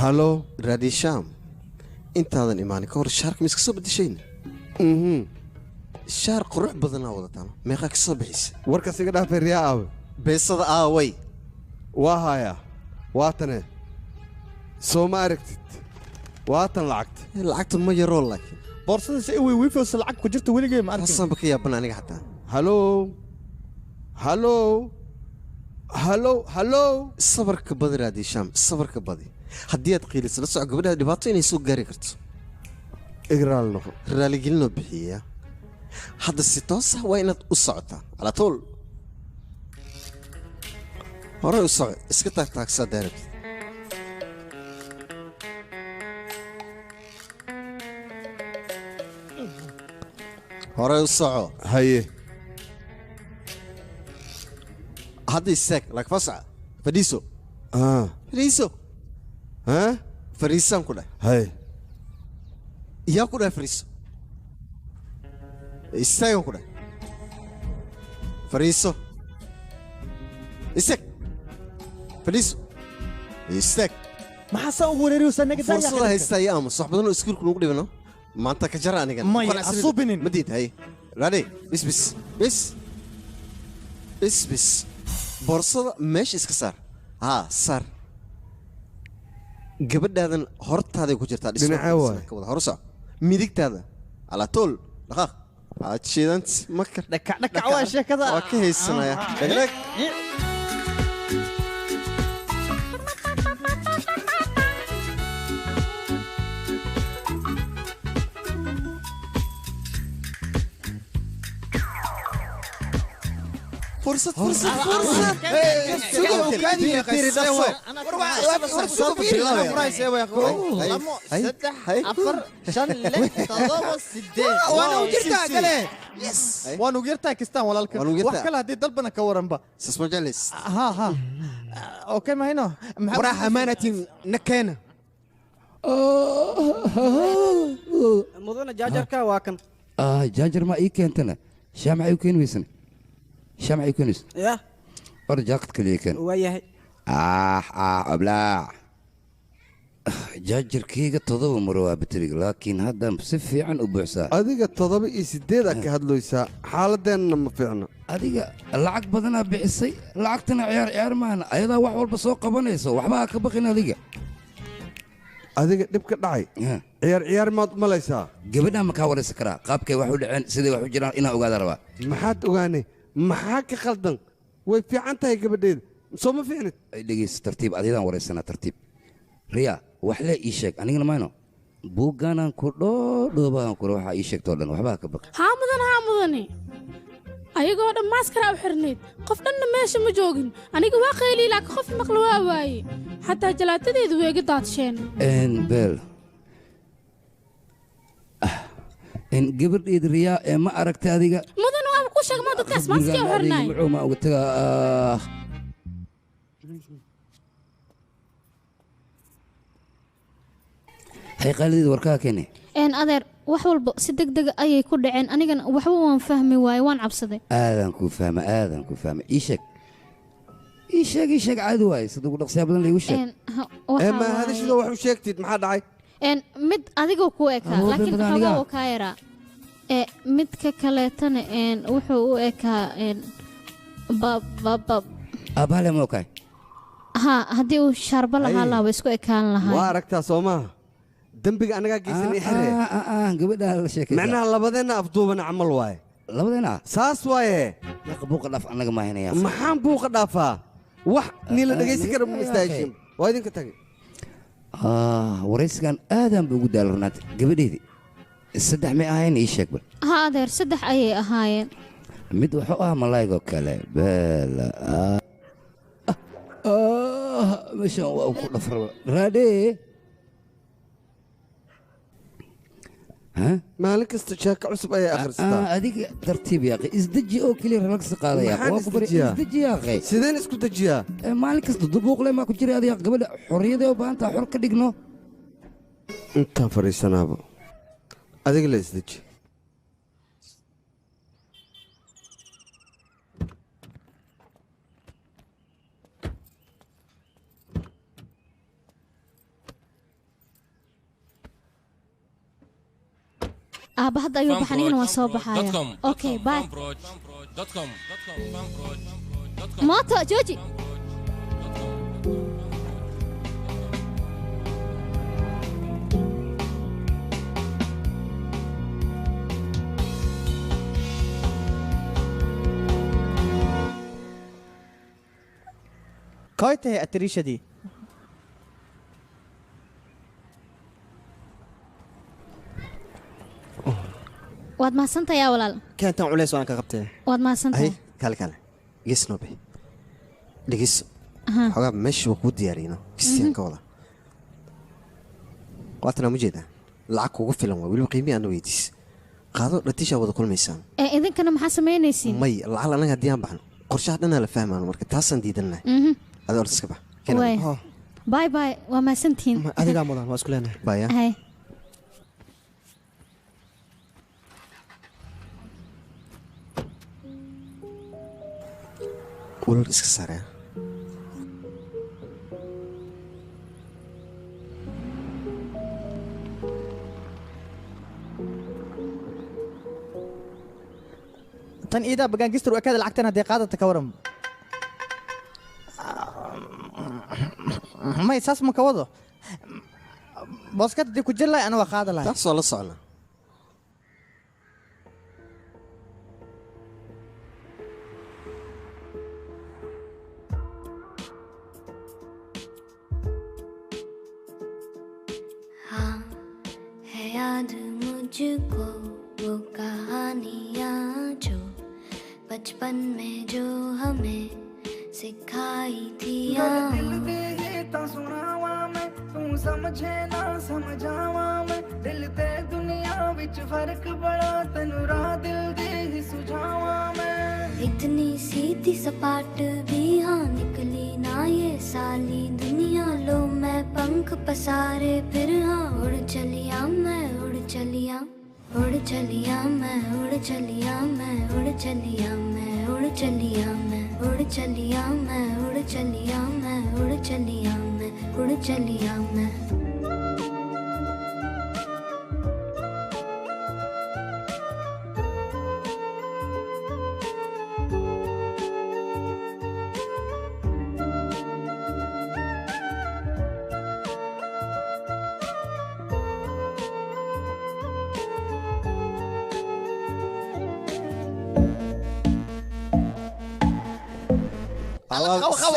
هلو رادي الشام انت هذا الايمان كور الشارك مسك صوب دشين الشارك قروح بدنا ودتنا ما يخاك صبحيس وركا سيغدا في الرياء بس وي وهايا واتنا سو ما عرفتت واتن لعقت ما يرول لك بورصه سي ويفوس العقد كجرت وليغي ما عرفت اصلا بك يا بناني حتى هلو صبرك بدر رادي الشام صبرك بدي haddii aad qiiliso la soco gabadha dhibaato inay soo gaari karto igraal noqo raaligelinoo bixiya hadda si toos ah waa inaad u socotaa calaa tool hore u soco iska taagtaagsaa daarabti hore u soco haye hadda istaag lagfasaca fadhiiso fadhiiso fariisaan ku dheh haye yaa ku dheh fariiso istaagan ku dheh fariiso istaag fadhiiso istaag maxaa saa ugu wareeriyeysaa naga daaya fursada haystaa iyo aamus wax badan oo iskuulka nugu dhibano maanta ka jara anigan maya asubinin madiid haye raadhe bis bis bis bis bis boorsada meesha iska saar haa saar gabadhaadan hortaaday ku jirtaa dhinacee waay hor soc midigtaada calaa tool dhaqaaq aad makar dhakac waa sheekada waa ka haysanaya dhagdhag فرصة فرصة فرصة waanu geertaa kistaan walaalka wax kale haddii dalbana ka waranba sasma jalis ha okay mahayno warax amaanatin nakeena mudana jaajarka waa kan jaajar ma ii keentana shaamacay u keeni weysana شمع يكونس يا أرجعت كل كان وياه أبلع جاجر كيغا تضو مروا بتريق لكن هذا مسفي عن أبوعسا أديك التضبي يسديدك هادلويسا حالدين ما فيعنا أديك العق بدنا بعسي لعقتنا عيار معنا أيضا وحول بسوق بنيسو وحبا كبقينا أديك أديك نبكي دعي عيار ما ليسا قبلنا مكاور سكرا قابك وحول عن سيدي وحول جيران إنا أقاد روا محاد أغاني محاك خلدن way fiican tahay gabadheeda soo ma fiicnid dhegeysta tartiib adiidaan waraysanaa tartiib riya wax le ii sheeg anigana mayno buuggaanaan ku dhoodhoobaan kule waxaa ii sheegtoo dhan waxbaa ka baqi haa mudane ayagoo dhan maaskara u xirnayd qof dhanna meesha ma joogin aniga waa qaylii laakiin qof maqla waa waaye xataa jalaatadeedu way iga daadsheen beel gabadheed riyaa ee ma aragtay adiga mudan waa ku sheeg ma dadkaas maaskii u xirnay wuxuu ma uga tagaa hay qaalideed warkaa keene adeer wax walba si degdeg ayay ku dhaceen anigana waxba waan fahmi waaye waan cabsaday aadan ku fahma ii sheeg caadi waaye sida ugu dhaqsiyaa badan laygu sheeg ma hadashida wax u sheegtid maxaa dhacay mid adiga ku ekaa laakiin xogaa uu kaa yaraa midka kaleetana wuxuu u ekaa aabbaale ma okaay ha haddii uu shaarba lahaa laaba isku ekaan lahaa waa aragtaa soo maaha dembiga anagaa geysanay xere gabadhaa la sheekay macnaha labadeenna afduubana camal waaye labadeenna saas waaye buuqa dhaaf anaga maahinaya maxaan buuqa dhaafaa wax niila dhegaysan kara ma istaashin waa idinka tagay waraysigan aadaan ba ugu daala runaanta gabadheedii saddex may ahayn ii sheeg bal ha adeer saddex ayay ahaayeen mid wuxuu ahaa malaaygo kale beela meeshan waa ku dhafraba raadhee maalin kasta sheeko cusub ayay akhrisataa adiga tartiib yaaqi isdeji oo keliya relagsi qaadaya isdeji yaaqi sideen isku dejiyaa maalin kasta dubuuqle maa ku jiray adiga gabadha xorriyadee u baahan taha xor ka dhigno intaan fadhiisanaaba adiga la isdeji aabba hadda ayuu baxa anigana waan soo baxaya okay bye mooto jooji كويتة يا أتريشة دي waad mahadsantahay yaa walaal keentan culays waan ka qabtay waad mahadsantahay kale kale geesnobe dhegeyso Aha. xogaa meesha waa kuu diyaariyno kisiyaan ka wada waatana ma jeedaa lacag kugu filan waa weliba qiimihii aana weydiis qaado dhatiishaa wada kulmaysaan idinkana maxaa samaynaysiin may lacag anaga haddii aan baxno qorshaha dhanaa la fahmaano marka taasaan diidannahay adoo orda iska bax waay باي باي وما سنتين adigaa mudan waa isku leenahay baya هاي walal iska saaraya tan iidaa bagaangistar ekada lacagtan haddii qaadata ka waran may saas ma ka wado booskad haddii ku jir lahay ana waa qaada lahay taas waa la socnaa हाँ है याद मुझको वो कहानियाँ जो बचपन में जो हमें सिखाई थी दिल दे ये ता सुनावा मैं तू समझे ना समझावा मैं दिल ते दुनिया विच फर्क बड़ा तनु रा दिल दे ही सुझावा मैं इतनी सीधी सपाट भी हाँ निकली ना ये साली दुनिया लो मैं पंख पसारे फिर हाँ उड़ चलिया मैं उड़ चलिया उड़ चलिया मैं उड़ चलिया मैं उड़ चलिया मैं उड़ चलिया मैं उड़ चलिया मैं उड़ चलिया मैं उड़ चलिया मैं उड़ चलिया मैं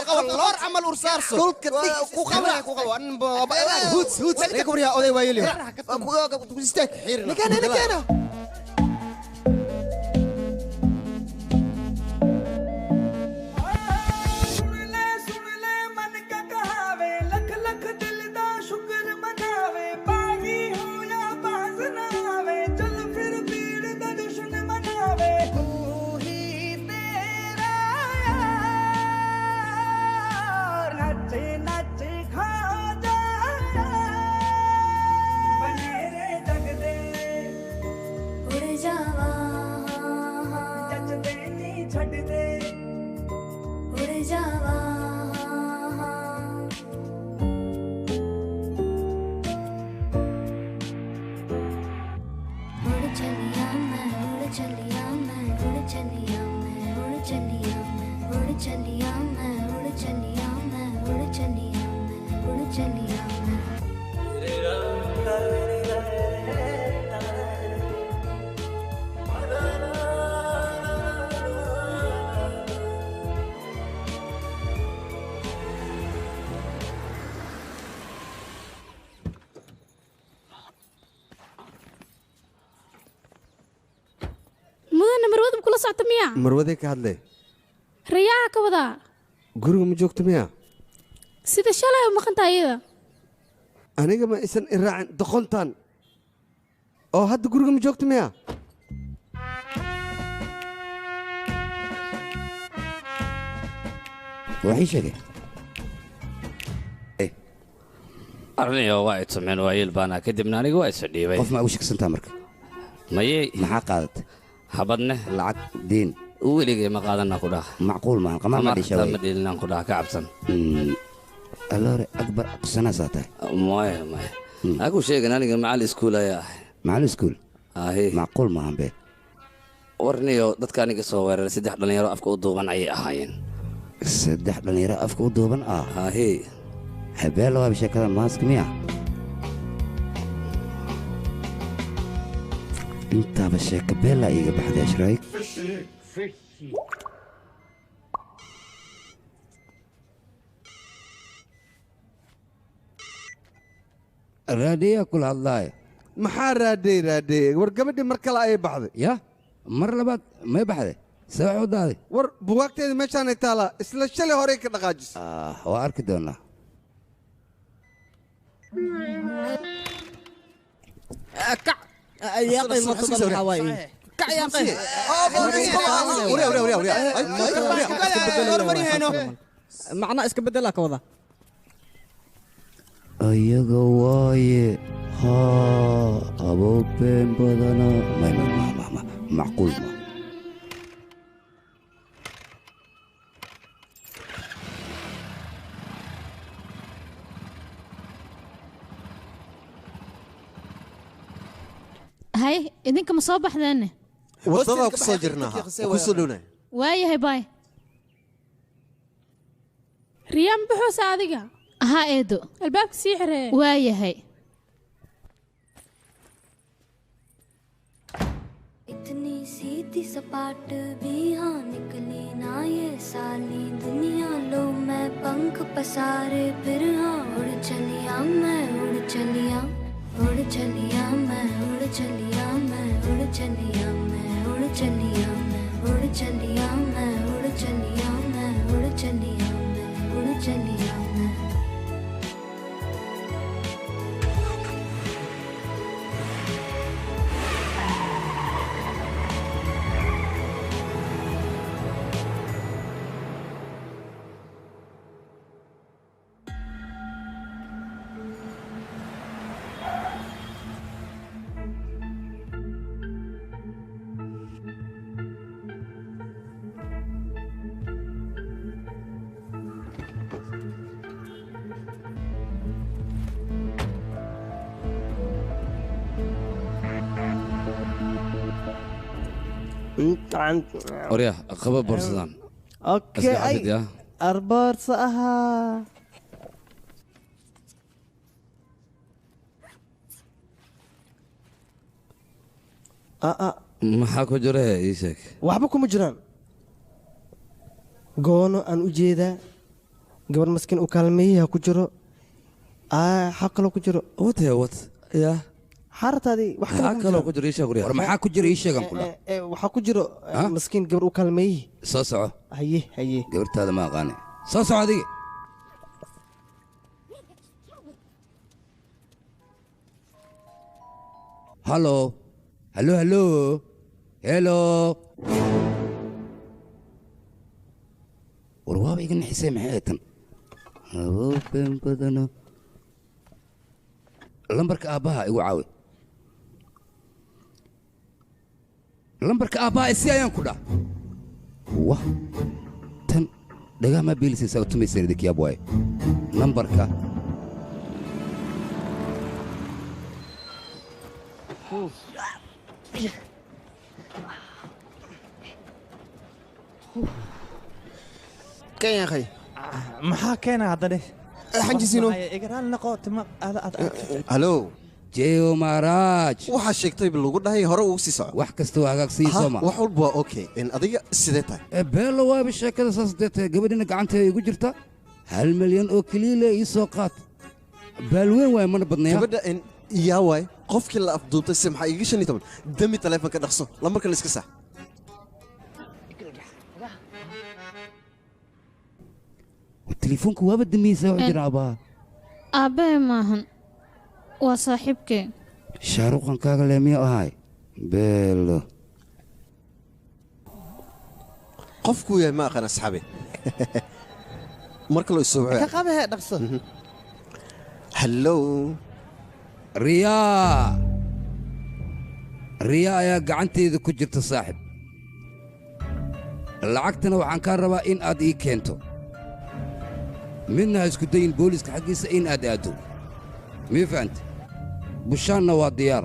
قوى اللور عمل ورسارسو دولك هوتس مالك كوريا اودي وايلي استاك حير نكانا marwadee ka hadlay riyaa ka wadaa guriga ma joogto miya sida shalay u maqantaa iyada aniga ma isan iraacin doqontan oo hadda guriga ma joogto miya waxay sheegay arniyo waa itumeen waa yilbaana kadibna aniga waa isu dhiibay qof ma u shaksantaa marka mayey maxaa qaadatay habadne lacag diin weligay ma qaadana ku dhaha macquul maaha qamaa ma dhisha ma dhilinaan ku dhaha ka cabsan alloore akbar aqsanaasaa tahay maya maya aku sheegan aniga macali iskuul ayaa ahay macali iskuul ahi macquul maahan be warniyo dadka aniga soo weeraray 3 dhalinyaro afka u duuban ayay ahaayeen 3 dhalinyaro afka u duuban ahi habeelo waa sheekada maask miya intaaba sheeka beela iiga baxday ashraay raadiya kula hadlaaya maxaa raadhay war gabadhii mar kale ayay baxday ya mar labaad may baxday see wax u daaday war bugaagteeda meeshaanay taalaa isla shalay horey ka dhaqaajisay waa arki doonaa kac yaaqay motodan waxaa waaye kac yaaqay macnaa iska bedela ka wada ayaga waaye haa aboo been badana macquul ma hay idinka ma soo baxdeenne waddadaa ku soo jirnaa ku soo dhownahay waayahay baay riyaan baxoosa adiga haa eedo albaabka sii xiree waayahay इतनी सीधी सपाट भी हाँ निकली ना ये साली दुनिया लो मैं पंख पसारे फिर हाँ उड़ चलिया मैं उड़ चलिया उड़ चलिया मैं उड़ चलिया मैं उड़ चलिया मैं उड़ चलिया मैं उड़ चलिया मैं उड़ चलिया मैं उड़ चलिया मैं उड़ चलिया मैं orya qaba borsadan okay Iska xafid, ya. arbaarsa ahaa maxaa ku jira ii sheeg waxba kuma jiraan goono aan u jeedaa gabar maskiin u kaalmeeyaha ku jiro xaq kaloo ku jiro wat ya xaarataadii wax maxaa kaloo ku jira ii sheeg war maxaa ku jira ii sheegan kula waxaa ku jiro maskiin gabar u kaalmeeyihi soo soco haye haye gabartaada ma aqaane soo soco adiga hallo hallo hallo helo war waaba iga naxisay maxay tan haboo been badana lambarka aabbaha igu caawi lambarka aabbaha isi ayaan ku dhaa wah tan dhagaha maa beelisaysaa u tumaysa idinkiyaab waaye nambarka kan yaakhay maxaa keena hadda dheh xanjisino igaraal naqo tima halo jeyo maaraaj waxaa sheegtayba lagu dhahay hore ugu sii soco wax kasta waa hagaag sii sooma wax walba waa okay adiga sidee tahay beelo waaba sheekada saas dee tahay gabadhina gacanteeda igu jirta 1 milyan oo keliya le ii soo qaad baalweyn waay mana badnaya gabadha yaa waay qofkii la afduubtay si maxaa iga 15 dami taleefanka dhaqso lambarka la iska sax telefoonku waaba damiyeysaa wax jira aabbaha aabbahe maahan waa saaxiibkee shaaruqan kaaga lee miya ahay beelo qofkuu yahay ma aqaan asxaabe marka loo soo ka qabahe dhaqso hallo riyaa riyaa ayaa gacanteeda ku jirta saaxib lacagtana waxaan kaa rabaa in aad ii keento midna ha isku dayin booliiska xaggiisa in aad aaddo mii fahante bushaanna waa diyaar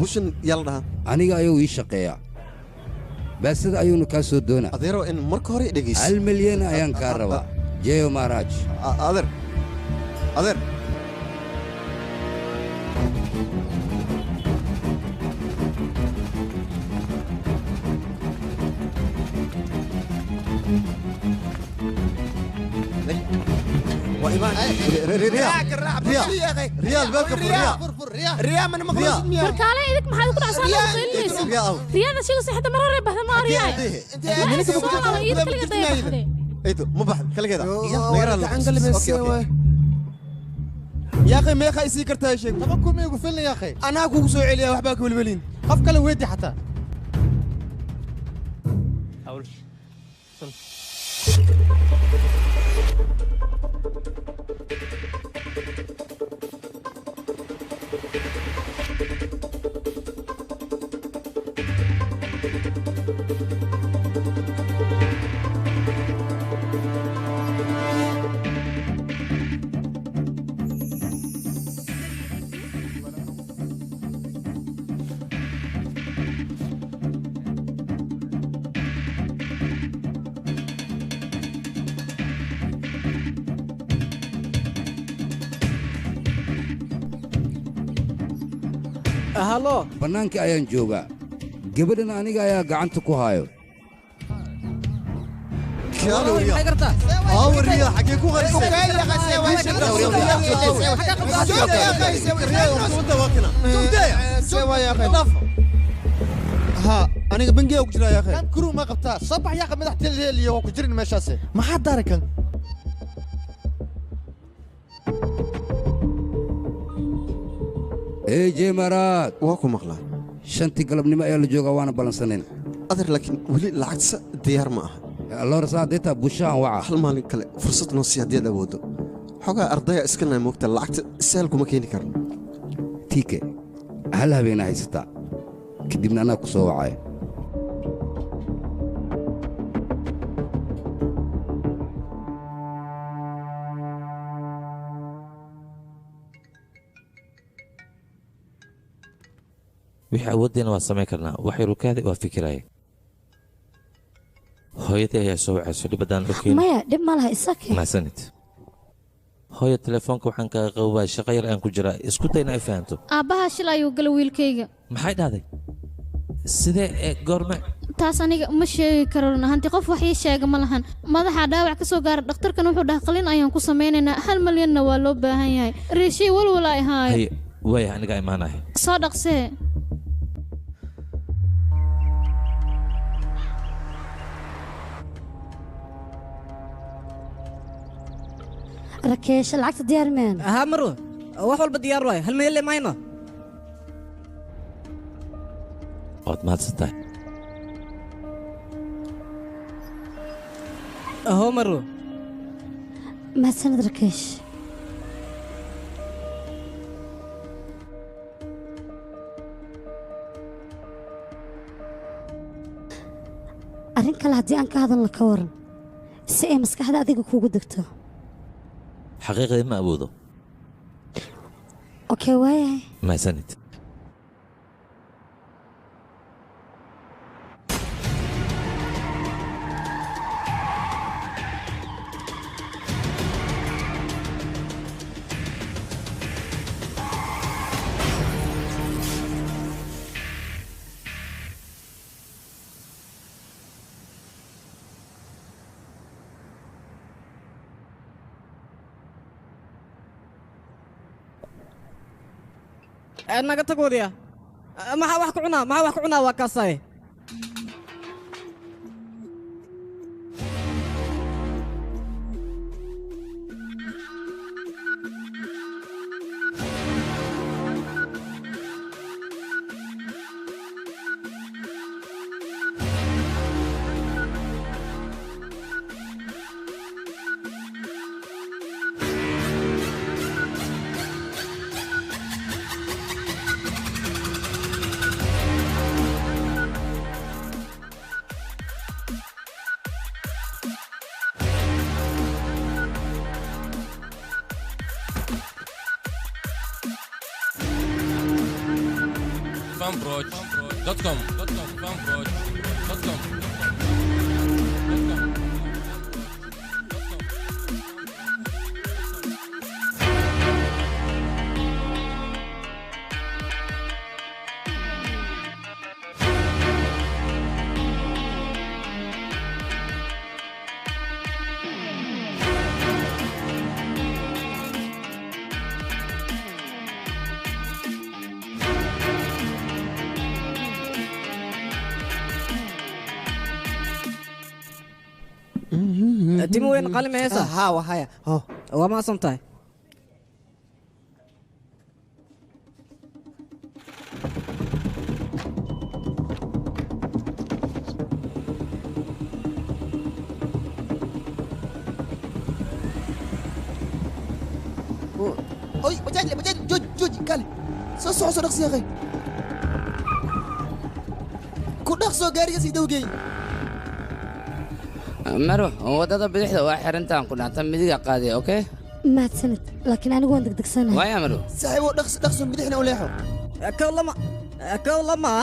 bushan yaa la dhahaa aniga ayuu ii shaqeeyaa baasada ayuuna kaa soo doonaa adeero in marka hore dhegayso 1 milyan ayaan kaa rabaa jeyo maaraaj adeer adeer ريال بالك ريال من مخلص بركالة إذا ما حد كنا عشان ريال شيء صحة مرة ربح ما ريال منك ايدو مو بحد خلي كذا يا اخي ما يخي سيكرتها شيء تفكر ما يقفلنا يا اخي انا اكو سوي عليها وحباك والولين قف كلا ويدي حتى اول halo bannaankii ayaan joogaa gabadhana aniga ayaa gacanta ku hayo ها أنا بنجي وكجرا يا أخي كرو ما قبتها صبح يا أخي مدحت اللي هو كجرين ماشاسه ما حد دارك جيمرات واكو مقلع shantii galabnimo ayaa la joogaa waana balansaneen adar laakiin weli lacagta diyaar ma aha الله رسا ديتا بوشان وعا هل مالين كله فرصة نصي هدية أبوده حقا أرضية إسكننا موقت اللعقت السهل ما كيني كرن تيكي هل هبينا هيستا كدبنا أنا كسو وعاي wixii awooddeena waa samayn karnaa waxay rukaadi waa fikiraya hooyadii ayaa soo wacayso dhibaddaan okeyn maya dhib ma laha isakee mahadsanid hooyo telefoonka waxaan kaga qabaa shaqo yar aan ku jiraa isku day inay fahanto aabbaha shil ayuu gala wiilkayga maxay dhahday sidee goorme taas aniga ma sheegi karo run ahaantii qof wax ii sheega ma lahan madaxa dhaawac ka soo gaara dhakhtarkan wuxuu dhahay qalin ayaan ku samaynaynaa 1 milyanna waa loo baahan yahay riishii walwala ay haayo waaya aniga imaanahay soo dhaqsee rakeesh lacagta diyaar meen ها مرو wax walba diyaar waay hal meel leemayno ood mahadsantahay aho maro mahadsanid rakeesh arrin kale haddii aan ka hadalno ka waran si ay maskaxda adiga kuugu degto xaqiiqdii ma awoodo okay waayahay mahadsanid naga tagoodiya maxaa wax ku cunaa waa kaasay fanbroch.com fanbroch.com timo weyn qalin ma heesa ها وهايا ها waa maasan tahay oy bajaaj jooj kale soo soco soo dhaqsi yaqay ku dhaqsoo gaariga sii dawgeey maro wadada bidixda waa xirantaan ku dhaanta midiga qaadiya okay mahadsanid laakiin anigu waan degdegsanahay waaya maro saaxiibo dhaqso bidixna u leexo kow lama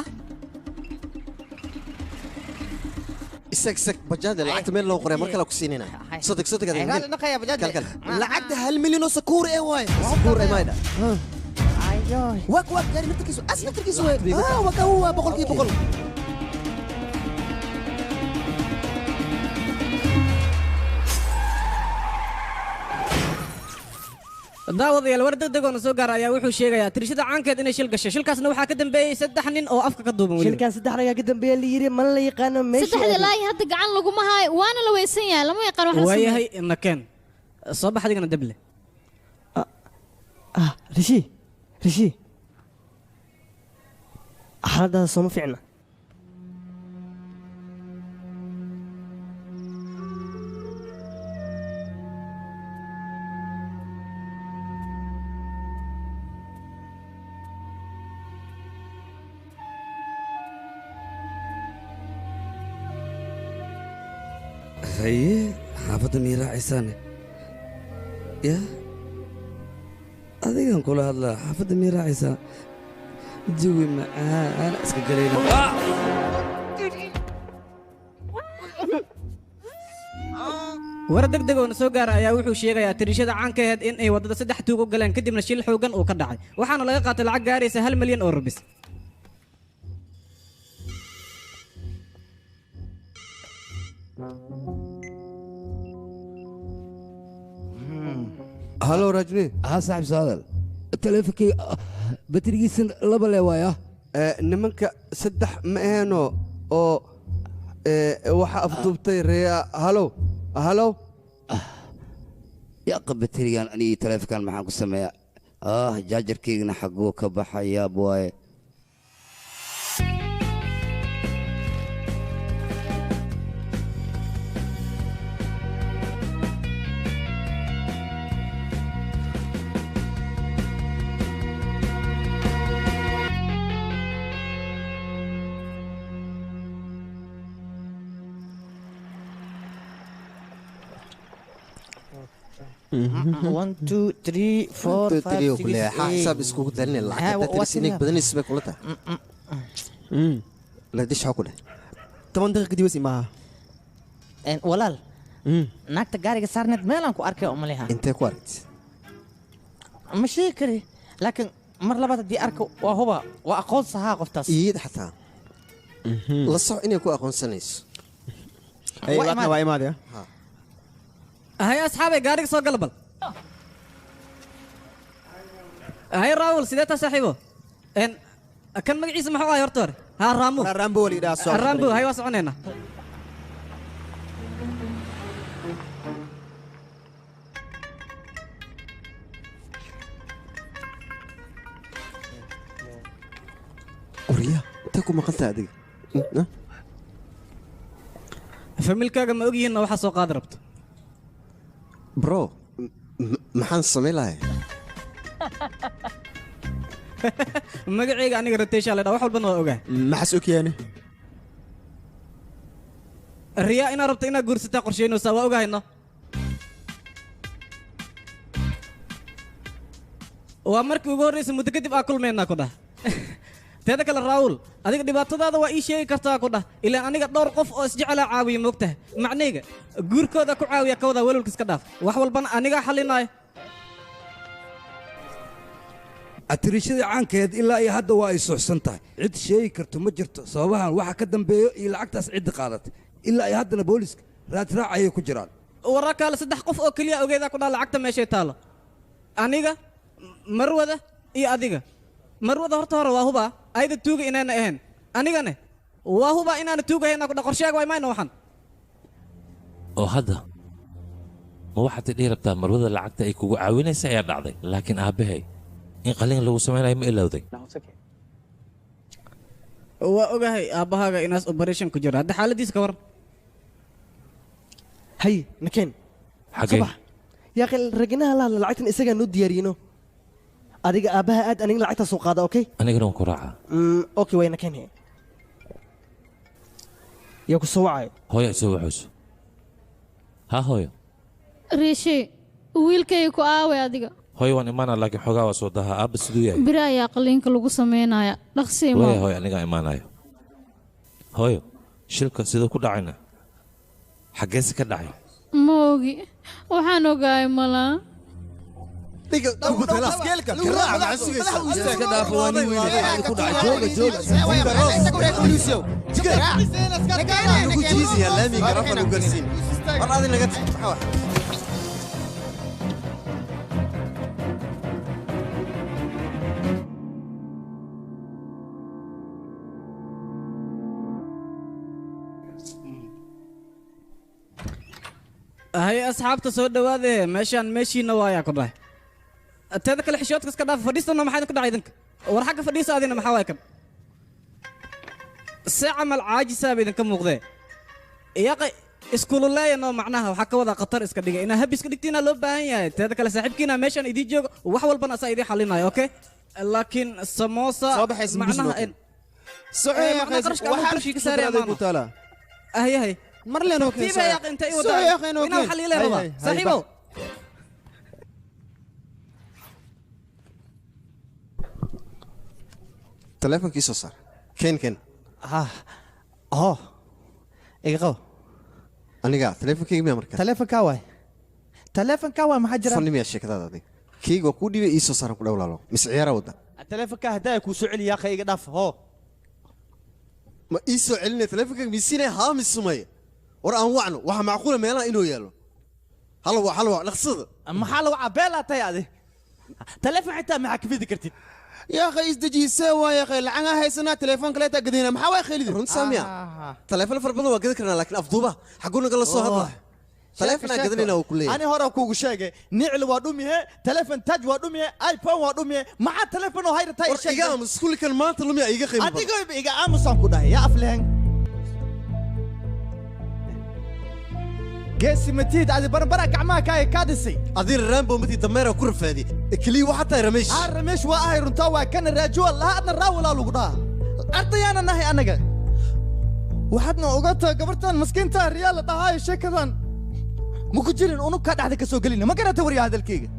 isag bajaada lacagta meel loo qoray mar kale ku siinayna صدق قال نقيا بجد lacagta 1 milyan oo sakuur ee waay sakuur ee mayda ايوه wak gaari naftarkiisu as naftarkiisu waay waka huwa boqolkiiba boqol daawadayaal war degdeg oo soo gaar ayaa wuxuu sheegayaa tirshada caankeed inay shil gashay shilkaasna waxaa ka dambeeyay 3 nin oo afka ka duuban weli shilkan 3 ayaa ka dambeeyay la yiri man la yaqaano meesha saddexda ilaa hadda gacan laguma hayo waana la weysan yahay lama yaqaan wax rasmi waayahay inakeen soo bax adigana dable rishi xaaladda soo fiicna haye xaafadda miyay raacaysaane ya adigan kula hadlaa xaafadda miyay raacaysaa jawi macaan iska galayna war degdeg oo soo gaar ayaa wuxuu sheegayaa tirshada caankeed in ay wadada 3 tuug u galeen kadibna shil xoogan uu ka dhacay waxaana laga qaatay lacag gaaraysa 1 milyan oo rubis هلو رجني ها صاحب سؤال تليفكي بتريجيس لبا لوايا nimanka saddex ma aheeno oo waxa afduubtay reeya halo يا قبتريان اني تليفكان maxaan ku sameeyaa jaajarkeygana xaguu ka baxaya boy One, two, three, four, five, six, eight. حساب اسكو دلني العقد ترسينك بدن اسمك كلها لا ديش حكوله 8 daqiiqo kadib wasi maaha walaal naagta gaariga saarneed meelaan ku arkay umaleha intee ku aragtay ma sheegi kari laakiin mar labaad haddii arko waa huba waa aqoon sahaa qoftaas iid xataa la soc inay ku aqoonsanayso waa imaadaya هاي أصحابي قارق سوق قلبل هاي راول سيدتها صاحبه إن كان مقعي سمحوا هاي هرتور ها رامبو اللي دا صوت الرامبو هاي واسعونينا وريا تاكو ما قلت هذه فملكا ما أجي إنه واحد سوق قادربت برو maxaan samayn lahay magacayga aniga rateesha la dhaw wax walba waa ogaa maxas og yaani riya ina rabto ina guursataa qorsheynaysa waa ogahayno waa markii ugu horreysay muddo kadib aa kulmeynaa ku dhah teeda kale raawul adiga dhibaatadaada waa ii sheegi kartaa ku dhah ilaan aniga dhowr qof oo isjeclaa caawiya moogtahay macnayga guurkooda ku caawiya kawada walwalka iska dhaaf wax walbana anigaa xalinaayo atirishadii caankeed ilaa iyo hadda waa ay suuxsan tahay cid sheegi karto ma jirto sababahan waxa ka dambeeyo iyo lacagtaas cidda qaadatay ilaa iyo haddana booliska raadraac ayay ku jiraan warra kaale 3 qof oo keliya ogeedaa ku dhah lacagta meeshay taalo aniga marwada iyo adiga marwada horta hore waa huba ayda tuuga inaana ahayn anigane waa huba inaana tuugahayna ku dhah qorsheega waa imayna waxan oo hadda ma waxaad idhihi rabtaa marwada lacagta ay kugu caawinaysa ayaa dhacday laakiin aabbahay in qalliin lagu samaynayo ma ilowday waa ogahay aabbahaaga inaas operation ku jiro hadda xaaladiisa ka war hay nakeen xagee yaa qil raginaha la hadla lacagtan isagaa noo diyaariyino adiga aabbaha aad aniga lacagta soo qaada okay anigana waan ku raacaa okay way nakeen yaa ku soo wacayo hooyo soo waxayso ha hooyo riishi wiilkayga ku aaway adiga hooyo waan imaanaa laakiin xoogaa waa soo dahaa aabba siduu yahay biri ayaa qaliinka lagu samaynaya dhaqsii ma hooyo anigaa imaanayo hooyo shilka siduu ku dhacayna xaggeese ka dhacay ma ogi waxaan ogaay malaa هاي أصحاب تصور دوادي ماشان ماشي نوايا كله تذكر الحشوات كسر داف فديس إنه ما حد كده عيدنك ورحق فديس هذه ما حوايكم الساعة مال عاجزة بيدن كم مغذي يا أخي اسكول الله إنه معناها وحكى وضع قطر إسكديجة إنها هبي إسكديجتنا لو باهية تذكر لسحب كنا ماشان يدي جو وحول بنا سايدي حلينا أوكي لكن السموسة معناها إن صحيح وحال شيء كسر يا ماما هي مرلين اوكي تيبا يا اخي انت ايوه يا اخي وين حلي له رضا صاحبه تليفون كيسو صار كين ايغو aniga taleefankayga miyaa markaa taleefankaa waay maxaa jira fanni miyaa sheekadaadii kayga waa kuu dhibay ii soo saaran ku dhowlaalo mise ciyaara wadda taleefankaa haddaa kuu soo celiyaa qayga dhaaf hoo ma ii soo celinaya taleefankayga miisiinaya haa misumaya war aan wacno waxa macquula meelaha inuu yaalo halwa dhaqsada maxaa la wacaa beelaa tahay adi taleefon xitaa maxaa kafidi kartid يا أخي إزدجيسة ويا أخي لعنها هاي سنة تليفون كلها تقدينا محاوي خليدي رون سامية تليفون فربنا وقدر كنا لكن أفضوبة حقونا قال الصوت هذا تليفون قدرنا وكلية أنا هرا كوجو شاقة نعل وادومي هي تليفون تاج وادومي آيفون وادومي مع تليفون وهاي تاي شاقة إيجام سكول كان ما تلومي إيجا خيمة أنت قوي إيجا أمسام كده يا أفلين جيسي متيد عادي برا قعماها كاي كادسي أدير الرامبو متي دميرة وكرف هذه كلي وحتى رميش رميش وآهي رنتاوا كان الرجوع لا أنا الراولا لقدا أرضيانا نهي أنا وحدنا أوقاتها قبرتان مسكينتا ريال طهاي الشيكذان ممكن جيرين أنو كاد عادي كسو قلينا ما كانت توري هذا الكيك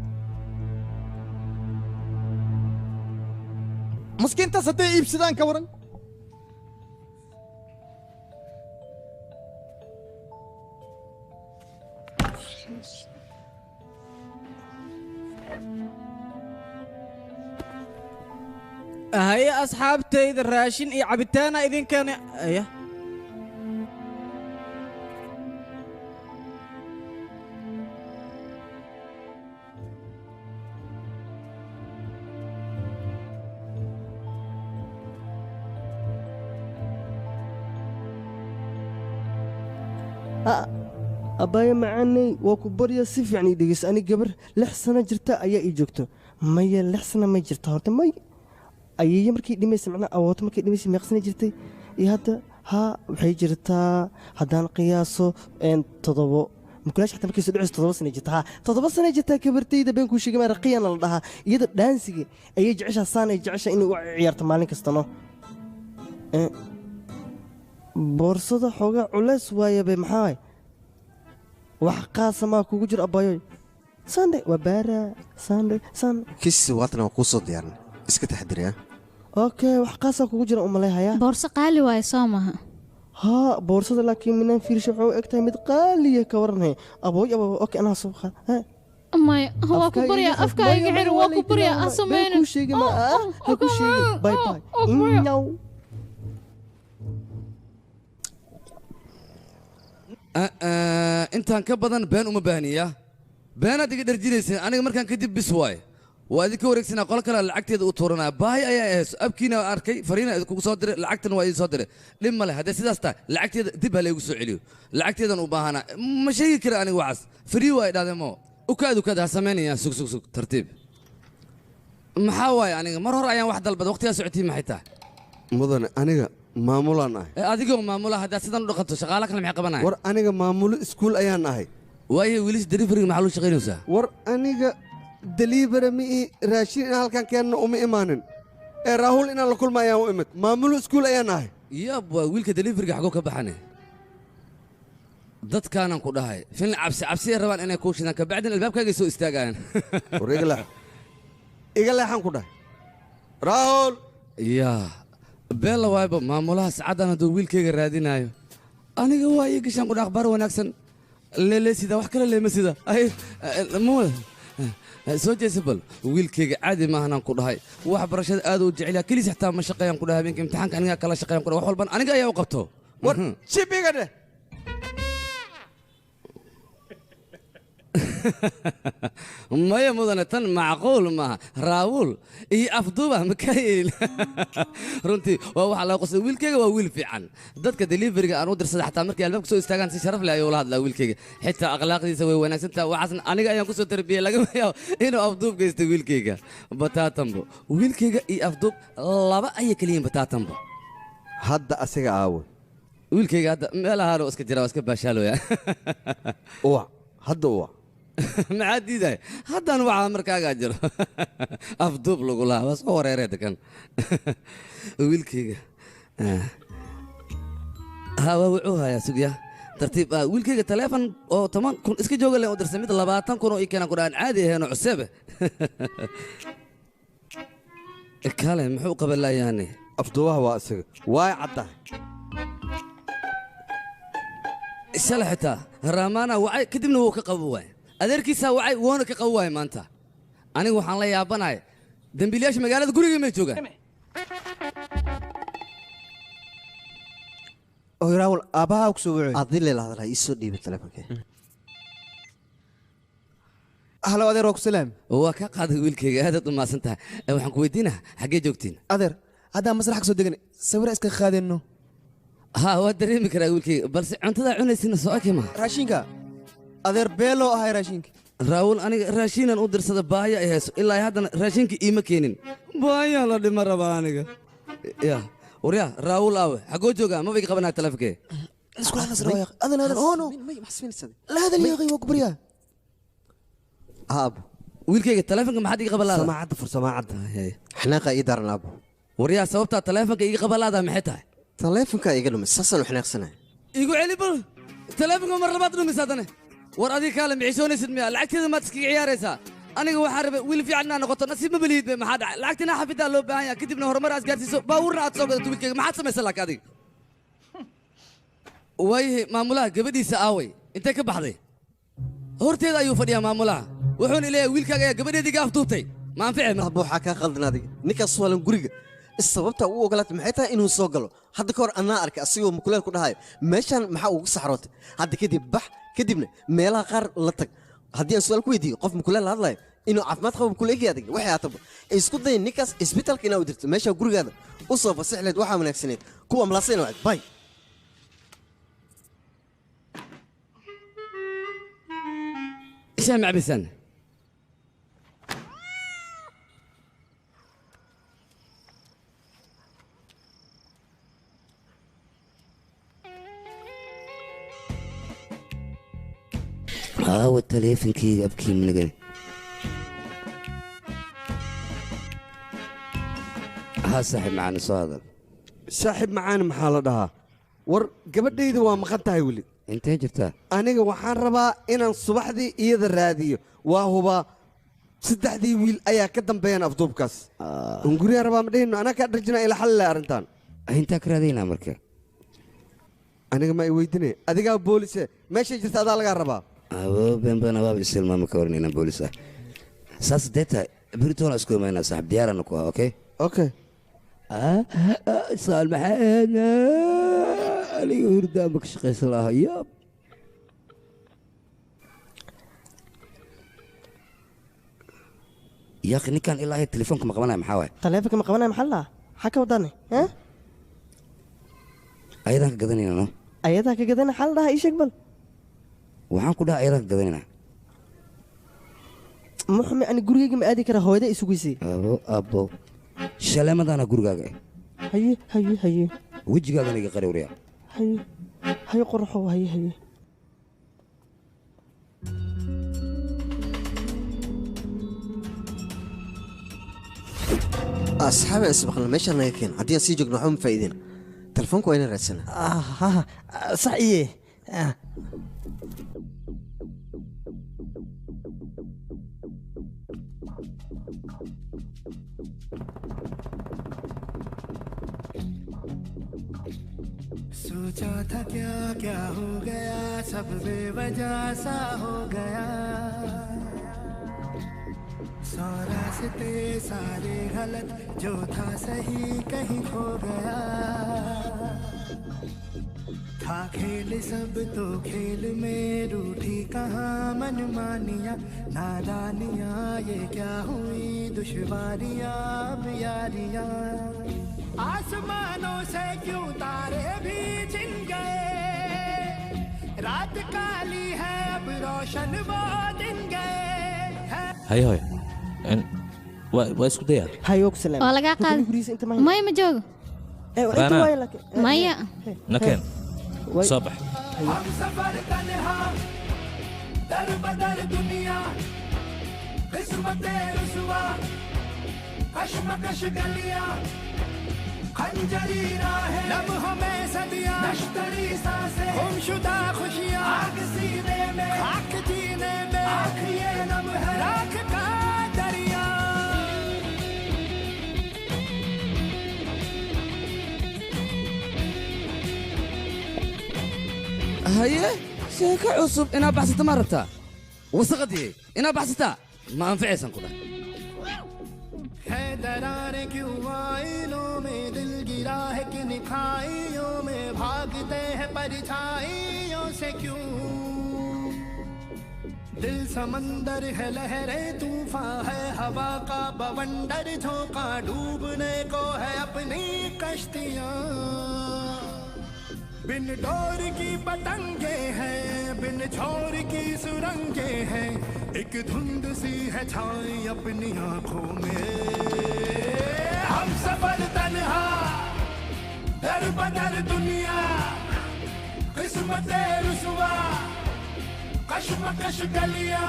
مسكينتا ستي إيبسدان كورن هيا أصحابتي الراشين إيه عبتانا إذن كان أيه أبايا معاني وكبريا سيف يعني دقيس أنا قبر لحسنا جرتا أيا إيجوكتو مايا لحسنا ما جرتا هورتا ماي أيا مركي دميس معنا أوات مركي دميس ميقسنا جرتي إيه هذا ها وحي جرتا هدان قياسو إن تضبو مكلاش حتى مركي سدعس تضبو سنة جرتا ها تضبو سنة جرتا كبرتي دا بينكو شيء ما رقيانا لدها يدا دانسيجي أيا جعشا سانا جعشا إنو عيارت مالين كستانو بورصة حوغا علاس وايا بمحاي وحقاسة ما كوجو جر أبايوي ساندي وبارا ساندي كيس واتنا وقوصة ديارنا اسكت تحضري اوكي وحقاسة كوجو جر أم ليها يا بورصة قالي واي صومها ها بورصة لكن منين في شعو اكتها مد قالية كورنها أبوي اوكي أنا صبخة ها أمي هو كبريا أفكاري غير هو كبريا أسمين هكو شيء ما هكو شيء باي باي نيو intaan ka badan been uma baahniya beenaad iga dharjinaysa aniga markaan kadib bis waay waa idinka wareegsanaa qolo kale lacagteeda u tuuranaa baahi ayaa ahayso abkiina arkay fariina kugu soo diray lacagtan waa idin soo diray dhib male haddee sidaas tahay lacagteeda dib ha laygu soo celiyo lacagteedan u baahanaa ma sheegi kara aniga waxaas farii waa idhahdeen mo ukaad ha samaynayaan sug tartiib maxaa waaye aniga mar hore ayaan wax dalbada waqtigaa socotiin maxay tahay mudane aniga maamulaan ahay adigoo maamula haddaad sidan u dhaqanto shaqaala kale maxay qabanaya war aniga maamulo iskuul ayaan ahay waayo wiilis deliveriga maxaa lu shaqaynaysaa war aniga delivera mi'i raashin inaan halkan keenno uma imaanin ee raahul inaan la kulma ayaan u imid maamulo iskuul ayaan ahay yaab waa wiilka deliveriga xagoo ka baxane dadkaanan ku dhahay filin cabsi ay rabaan inay kuu shidaan kabacdin albaabkaagay soo istaagayaan war iga leexan ku dhahay raahul yaa beella waayba maamulaha sacaddan hadduu wiilkayga raadinaayo aniga waa ii gashaan ku dha akhbaar wanaagsan leele sida wax kale leema sida soo jeesa bal wiilkayga caadi maahanaan ku dhahay waxbarashada aad u jecelyaa keliis xitaa ma shaqeeyaan ku dhahay habeenka imtixaanka anigaa kala shaqeeyaan ku dhahay wax walban aniga ayaa u qabto war shibiga dheh maya mudane tan macquul maaha raawul iyo afduuba makaayl runtii waa waxa laga qosay wiilkayga waa wiil fiican dadka deliveriga aan u dirsada xataa markay albaabka soo istaagaan si sharaf leh ayuu la hadlaa wiilkayga xitaa akhlaaqdiisa way wanaagsantaha waxaasna aniga ayaan ku soo tarbiyey lagama yaabo inuu afduub geysto wiilkayga bataatambo wiilkayga iyo afduub laba ayay keliyiin bataatambo hadda asiga aawo wiilkayga hadda meel ahaanoo iska jira waa iska baashaalooya hadda maxaa diidahay haddaan waxaa markaagaa jiro afduub lagu lahaa waa soo wareeree degan wiilkayga waa wuxuu hayaa sugya tartiib wiilkayga taleefon oo 10 kun iska jooga leen u dirsan mid 20 kun oo ii keenan ku dhahan caadi ahayn oo cuseebe kale muxuu qaban laayaane afduubaha waa isaga waay caddahay shalay xitaa raamaana wacay kadibna wuu ka qabo waay adeerkiisaa wacay woona ka qabo waay maanta anigu waxaan la yaabanahay dembiilayaasha magaalada guriga may joogaan raawul aabbahaa ku soo wacay adii leela hadalha ii soo dhiibay taleefonkee halo adeer waa ku salaam waa ka qaaday wiilkayga aadaad u maasan tahay waxaan ku weydiinaa xaggee joogtiin adeer haddaan masrax ka soo degan sawira iska qaadeenno ها ودريمي كرا ويلكي بس عنتدا cunaysin soo akima raashinka adeer beelo ahay raashinka raawul aniga raashinan u dirsada baaya ay hayso ilaa haddana raashinka iima keenin baaya la dhima raba aniga ya wariya raawul aawe xagoo jooga ma bay qabanaa taleefankee isku hadlas raaya adan oono la hadal yeeqay waa kubriya aab wiilkayga taleefanka maxaad iga qabalaa samaacada fursamaacada xanaaqa ii daran aab wariya sababta taleefanka iga qabalaada maxay tahay taleefanka iga dhumis saasaan u xanaaqsanahay igu celi bal taleefanka mar labaad dhumis haddana war adiga kaale micisoonaysid miya lacagteeda maad iskaga ciyaaraysaa aniga waxaa rabay wiil fiican inaa noqoto nasiib ma beliid be maxaa dhacay lacagtina xafidaa loo baahan yaha kadibna horumar aad gaarsiiso baawurna aad soo gadato wiilkayga maxaad samaysan laka adiga waayahay maamulaha gabadhiisa aaway intay ka baxday horteeda ayuu fadhiyaa maamulaha wuxuuna leeyahay wiilkaaga ayaa gabadheedii ga afduubtay ma anfici ma abba waxaa kaa qaldan adiga ninkaas waalan guriga sababta u ogolaatay maxay tahay inuu soo galo hadda ka hor anaa arkay asigoo mukuleel ku dhahayo meeshaan maxaa ugu saxrootay hadda kadib bax kadibna meelaha qaar la tag haddii aan su'aal ku weydiiyo qof mukuleel la hadlayo inuu caafimaad qabo mukuleegi adig waxay aataba isku day ninkaas isbitaalka inaa u dirto meesha gurigaada u soo fasixleed waxaa wanaagsaneed kuwa amlaasayna wacd bay ishaan macbisaan aawa taleefankayga abkii managani haa saaxiib macaani soo hadal saaxiib macaani maxaa la dhahaa war gabadhayda waa maqan tahay weli intee jirtaa aniga waxaan rabaa inaan subaxdii iyada raadiyo waa hubaa 3 wiil ayaa ka dambeeyaan afduubkaas unguriyaa rabaa ma dhehino anaa kaa dharjinaa ila xallile arrintan intaa ka raadaynaa marka aniga ma i weydinaya adigaa boolise meeshay jirta adaa lagaa rabaa beenbeen abaab isilmaama ka waran inaan boolis ah saas deeta بريتون اسكو معنا صاحب ديارنا كوا اوكي اوكي سؤال معانا اللي يردامك شقيس الله ياب يا اخي نكان الا هي تليفونك مقبناي محاوي taleefanka ma qabanaya maxaa laa maxaa ka wadaane ايضا قدنينا نو ayadaa ka gadana xal dhaha ii sheeg bal waxaan ku dhahay aydan gadanina muxme ani gurigayga ma aadi karaa hooyada isuguysay abo shaleemadana gurigaaga haye wejigaaga iga qarowriya haye qorxo haye asxaabi asbaqna meesha naga keen haddii aan sii joogno waxba ma faa'iideen telefoonku waa inaan raadsana sax iye सोचा था क्या क्या हो गया सब बेवजह सा हो गया सौ रास्ते सारे गलत जो था सही कहीं खो गया था खेल सब तो खेल में रूठी कहाँ मनमानियाँ नादानियाँ ये क्या हुई दुश्वारियाँ अब यारियाँ आसमानों से क्यों तारे भी छिन गए रात काली है अब रोशन वो दिन गए هاي هاي واسكو ديار hayoog salaam waa lagaa qaaday maya ma joogo maya نكين صباح हम सफर तन्हा दर बदर दुनिया किस्मत रुसवा कशमकश गलियां खंजरी राहें लम्हों में सदियां नश्तरी सांसें गुमशुदा खुशियां आग सीने में आग जीने में आँख ये नम है राख का दरिया هيا شيك عصب انا بحثت مرتا وسقدي انا بحثتها ما انفعسن كلها है दरारें क्यों आईनों में दिल गिरा है किन खाइयों में भागते हैं परछाइयों से क्यों दिल समंदर है लहरें तूफान है हवा का बवंडर झोंका डूबने को है अपनी कश्तियां बिन डोर की पतंगे हैं बिन छोर की सुरंगे हैं एक धुंध सी है छाई अपनी आंखों में हम सफर तन्हा दर बदर दुनिया किस्मत रुसवा कशमकश गलियां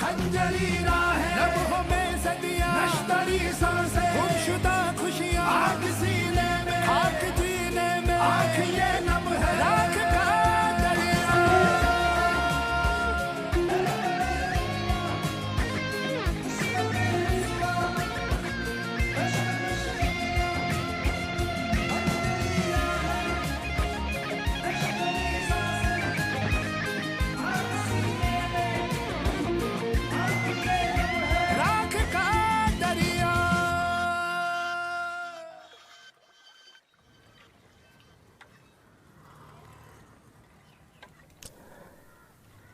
खंजरी राहें लम्हों में सदियां नश्तरी सांसें गुमशुदा खुशियां आग सीने में आग जीने में आँख ये नम है राख का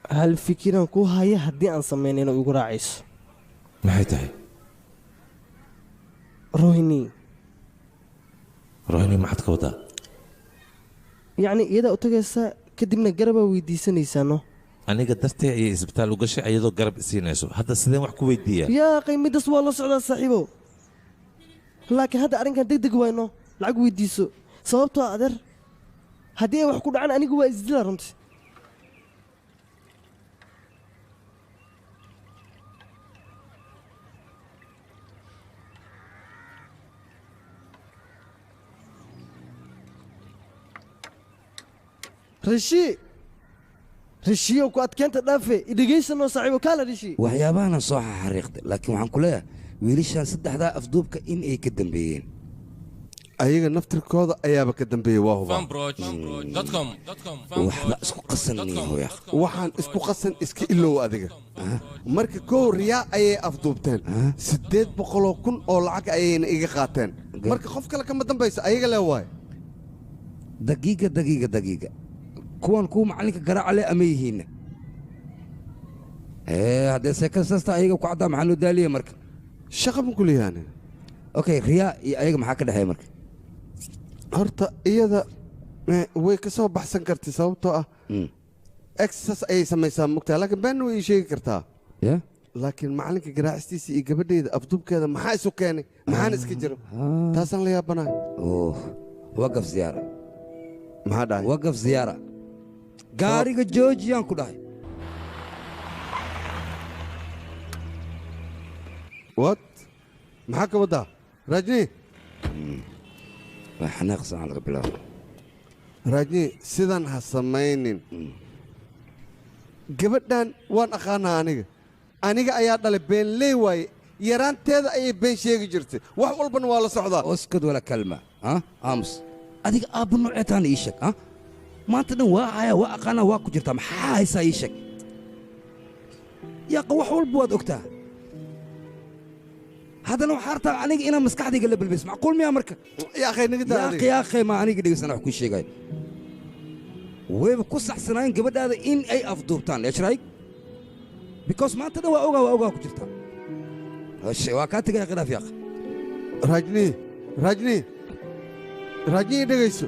hal fikiraan ku haya haddii aan samayn inuu igu raacayso maxay tahay rohini rohini maxaad ka wadaa yacni iyadaa u tagaysaa kadibna garabaa weydiisanaysaano aniga dartee ayay isbitaal u gashay ayadoo garab isiinayso hadda sideen wax ku weydiiyaa yaa qiimidaas waa la socdaa saaxiibow laakiin hadda arrinkan deg deg wayno lacag weydiiso sababtoo adeer haddii ay wax ku dhacaan anigu waa isdila runti rishiyow ku adkeenta dhaafe idhegaysanoo saaxiibo kaala rishi waxyaabahanan soo xariiqday laakiin waxaan ku leeyahay wiilashan saddexdaa afduubka in ay ka dambeeyeen ayaga naftirkooda ayaaba ka dambeeyey waa hubaa waxba isku qasanniyahoya waxaan isku qasan iska ilow adiga marka kow riyaa ayay afduubteen 800,000 oo lacag ayayna iga qaateen marka qof kale kama dambayso ayaga lee waay dagiiga kuwan kuwa macallinka garaaca leh ama yihiinna haddee seekasasta ayaga ku caddaa maxaa loo daaliya marka shaqa ma ku leeyahay aniga okay riyaa iyo ayaga maxaa ka dhexeeya marka horta iyada way ka soo baxsan kartay sababtoo ah exercise ayay samaysaa mugtaa laakiin beenna way ii sheegi kartaa ya laakiin macallinka garaacistiisa iyo gabadheeda afduubkeeda maxaa isu keenay maxaana iska jiro taasaan la yaabanahay waqaf ziyaara maxaa dhahay waqaf ziyaara gaariga joojiyaan ku dhahay what maxaa ka waddaa raajni waa xanaaqsan laga bilaabo raajni sidan ha samaynin gabadhan waan aqaanaa aniga ayaa dhalay been lee waaye yaraanteeda ayay been sheegi jirtay wax walbana waa la socdaa oskad wala kalma aamus adiga aabba nooceetaana ii sheeg maanta dhan waa haya waa aqaanaa waa ku jirtaa maxaa haysaa ii sheeg yaaqa wax walba waad ogtaa haddana waxaa artaa aniga inaan maskaxdayga la balbayso macquul miyaa marka yaaqay maa aniga dhegeysana wax kuu sheegayo wayba ku saxsanaayeen gabadhaada in ay afduubtaan leeshraayg because maanta dhan waa ogaa ku jirtaa waa kaa tegaya khilaaf yaaqa raajni dhegayso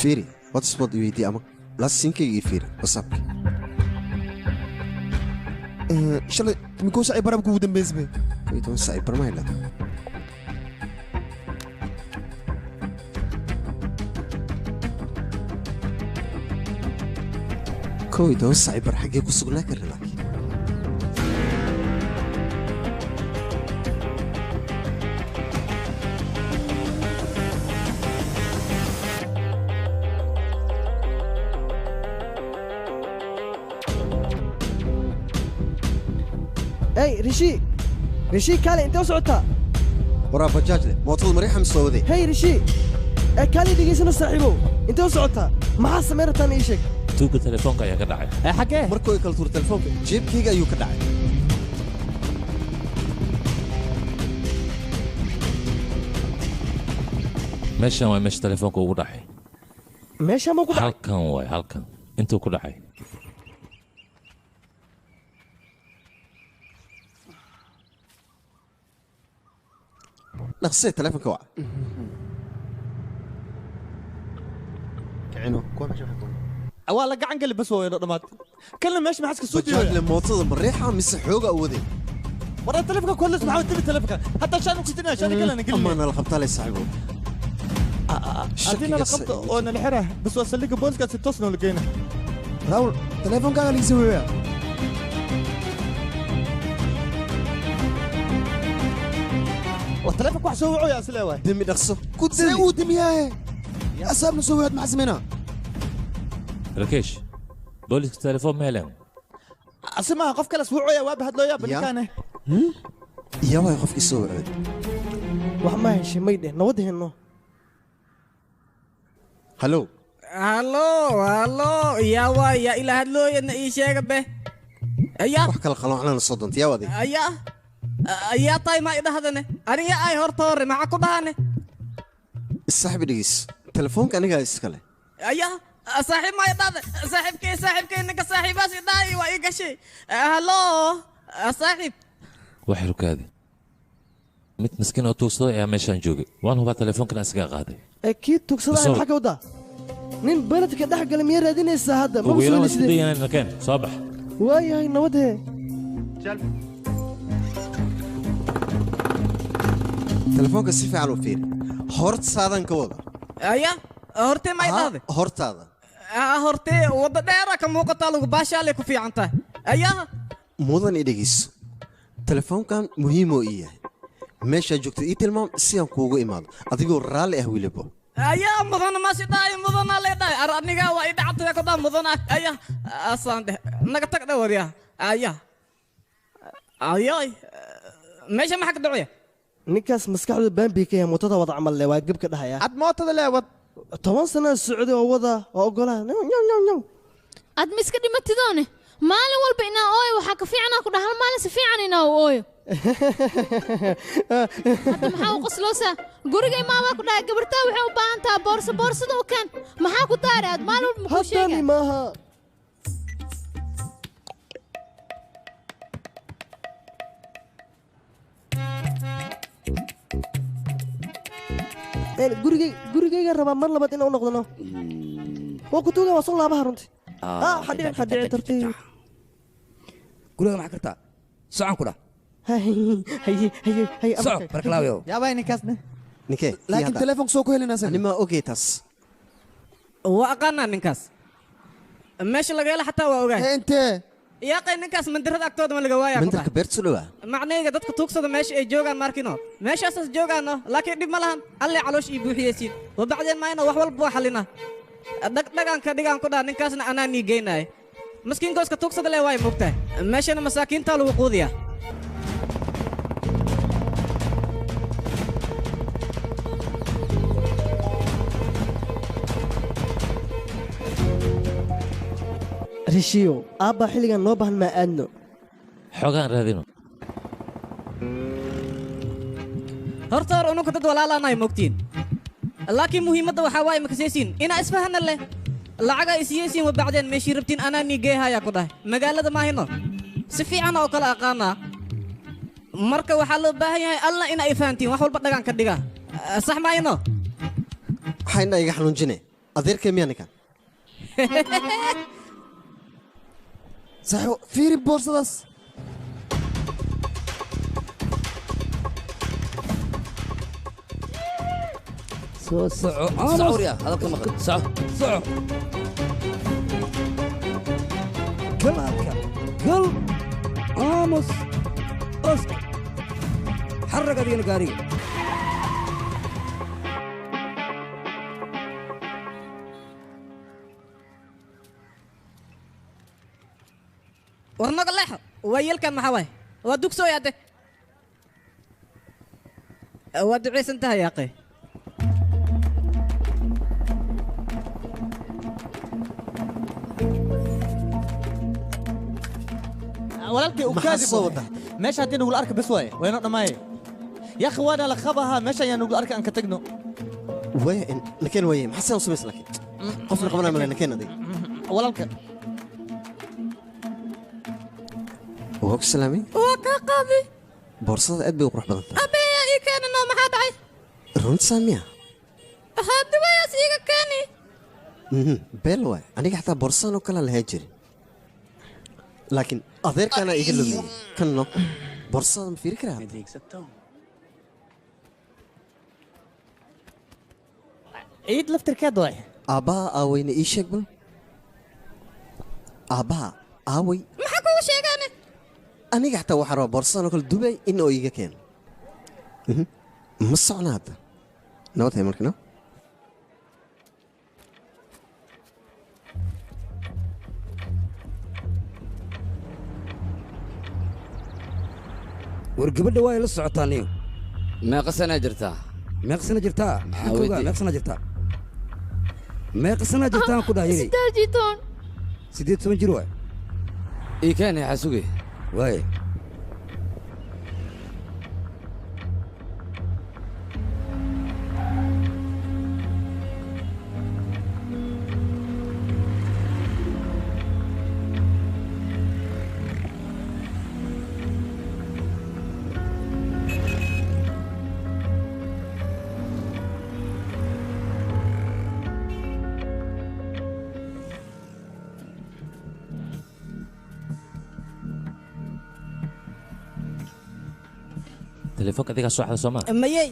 fiiri hotspot weydii ama laasinkayga ii fiiri whatsappka shalay mikuu sacay barab kugu dambaysbe sacay barmayla kow iyo toban sacay bar xaggee ku sugnaa kara laakiin رشي كالي انت وسعتها ورا بجاج له موتو مريحه مسوودي هي رشي كالي دقيسنا صاحبه انت وسعتها ما سمير تاني ايشك tuuga telefoonka ayaa ka dhacay xagee markuu ay kala tuur telefoonka jeebkayga ayuu ka dhacay meeshan waa meesha telefoonka ugu dhacay meesha ma ku dhacay halkan waay halkan intuu ku dhacay dhaqsee telefoonka waa kicino kuwa meesha waa la gacan gali bas waa dhamaad kalna meesha maxaa iska soo diiday bajaaj le mootada mariixa mise xooga awoodey wara telefoonka kullis maxaa tibi telefoonka hatta shan ku tinaa shan kale nageli ama la qabtaa lay saaxibo adina la qabto oo na xira bas waa saliga booliska si toos noo lageena raul telefoonka liisa weeyaa وتلفك واحد سوي يا سلاوي دمي نقصه كنت سوي دمي أصاب نسوي مع زمينا ركيش بوليس تليفون ميلان اسمع قف كلا اسبوع يا واب هاد لو يا بنكانه يا واي قف يسوي وما هيش ميده نوده انه هلو يا واي يا الى هاد لو يا اي شيء به ايا wax kala qaloocan sodont yaa wadi ayaa tahay ma idhahdane aniga ay hortoore maca ku dhahane saaxiib dhigis telefoonka aniga iskale ayaa saaxiib ma idhahda saaxiibkay ninka saaxiibaas idhaay waa ii gashay hallo saaxiib wax rukaadi mid miskiin oo tuugsaday ayaa meeshaan joogay waan hubaa telefoonkan isaga qaaday اكيد تقصدها حاجه ودا نين بلدك دحقل مير رادينيسا هذا ما وصل لي سيدي انا مكان صباح واي هاي نوده telefoonka si fiican u fiiri hortaadan ka wada aya hortee ma idhaahday hortaada hortee wada dheera ka muuqata lagu baashaale ku fiican tahay aya mudan idhigis telefoonkan muhiim oo yahay meesha joogto ii tilmaam si aan kuugu imaado adigoo raalli ah wilibo aya mudan ma si dhaay mudan la dhaay aniga waa idacad ka dhan mudan aya asaan naga tag dhawriya aya meesha ma xaq dhacaya ninkaas maskaxdu baanbi ka yahay mootada wada camal waa gabka dhahaya ad mootada leewad 10 sano socday oo wada oo ogolaa aad ma iska dhimatidoone maalin walba inaa ooyo waxaa ka fiicanaa ku dhaha hal maalin si fiican inaa u ooyo hadda maxaa u qosloosaa gurigay maamaa ku dhahay gabartaa waxay u baahan taha boorsada u keen maxaa ku daari aad maalin walba makuu sheega maaha gurigayga rabaa mar labaad inaan u noqdano waa ku tuuga waa soo laabaha runtii hadhici tartiib guriga maxaa kartaa socon ku dhah soco barkalaawiyo yaabay ninkaasne ninkee laakiin telefoonka soo ku helinaysa anima ogey taas waa aqaanaa ninkaas meesha laga hela xataa waa ogaay intee yaaqay ninkaas mandirada agtooda ma laga waaya mandirka beertu dhawaa macnayga dadka tuugsada meesha ay joogaan markino meeshaasaas joogaano laakiin dhib ma lahan alle caloosh ii buuxiyeysiin wabacdeen maayna wax walba waa xalina dhagdhaganka dhigaan ku dhaa ninkaasna anaa nii geynaay maskiin gooska tuugsada le waay moogtahay meeshana masaakiintaa lagu quudiyaa rishiyo aabbaa xilligan noo baahan maa aadno xoogaan raadino horta hor ununka dad walaalaanaay moogtiin laakiin muhiimadda waxaa waaye makasaysiin inaa isfahana leh lacagaa isiyeysiin wabacdeen meeshii rabtiin anaa nii geehayaa ku dhahay magaalada maahino si fiicana oo kale aqaanaa marka waxaa loo baahan yahay alla in ay fahantiin wax walba dhagaan ka dhiga sax maahino waxayna iga xanuunjine adeerkay miyaa ninkan saxo fiiri boorsadaas soo soco socoriya hadalka maqan soco soco gal halka gal aamus oska xarag adigana gaariga war naga leexo waa yeelkan maxaa waay waa dugsooy adde waa ducaysan tahay yaaqe walaalkay u kaadi soo wada meesha haddii nugula arka bas waaye wayno dhammaaye yaa khawaana la qabaha meesha ayaa nugula arka aan ka tagno waya nakeen waye maxaa sidan u samaysa laakiin qofna qabanaa male nakeen adig walaalka waa ku salaamay waa kaa qaadi boorsada aad bay u qurux badan tahay abeeyaa ii keenanoo maxaa dhacay runta saamiya haadiwayaas iiga keeni beel waay aniga xataa boorsadan oo kale lahaa jirin laakiin adeerkaana iga lumiyey kanno boorsada ma fiiri karaa ciid laftirkeed waay aabbaha aaweyna ii sheeg bal aabbaha aawey maxaa kugu sheegaane aniga xataa waxaa rabaa boorsadan oo kale dubay in oo iiga keeno ma socna hadda nabad hay markino war gabadha waa ila socotaa niyo meeqa sanaa jirtaa meeqa sana jirtaa maxaan ka ogaa meeqa sana jirtaa meeqa sana jirtaan ku dhahay siddeed toban jir waay ii keenay xasuge waaye telefoonka adigaa soo xada soo maa mayey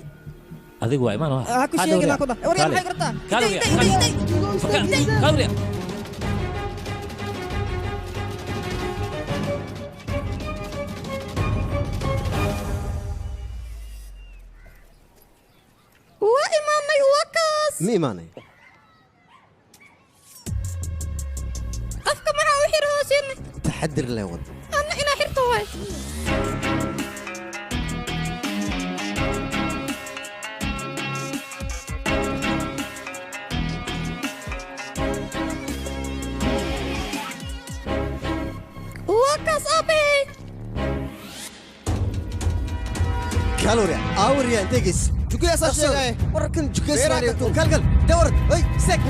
adigu waa imaan ha ku sheegina ku dhah waryaa maxay gartaa kaaluriya waa imaanay waa kaas ma imaanay qafka maxaa u xir hoosine taxadir leh wad anna inaa xirto waay كالوريا اوريا انتجس جوكي اسا شيغاي وركن جوكي سوالي كالكل دور اي سك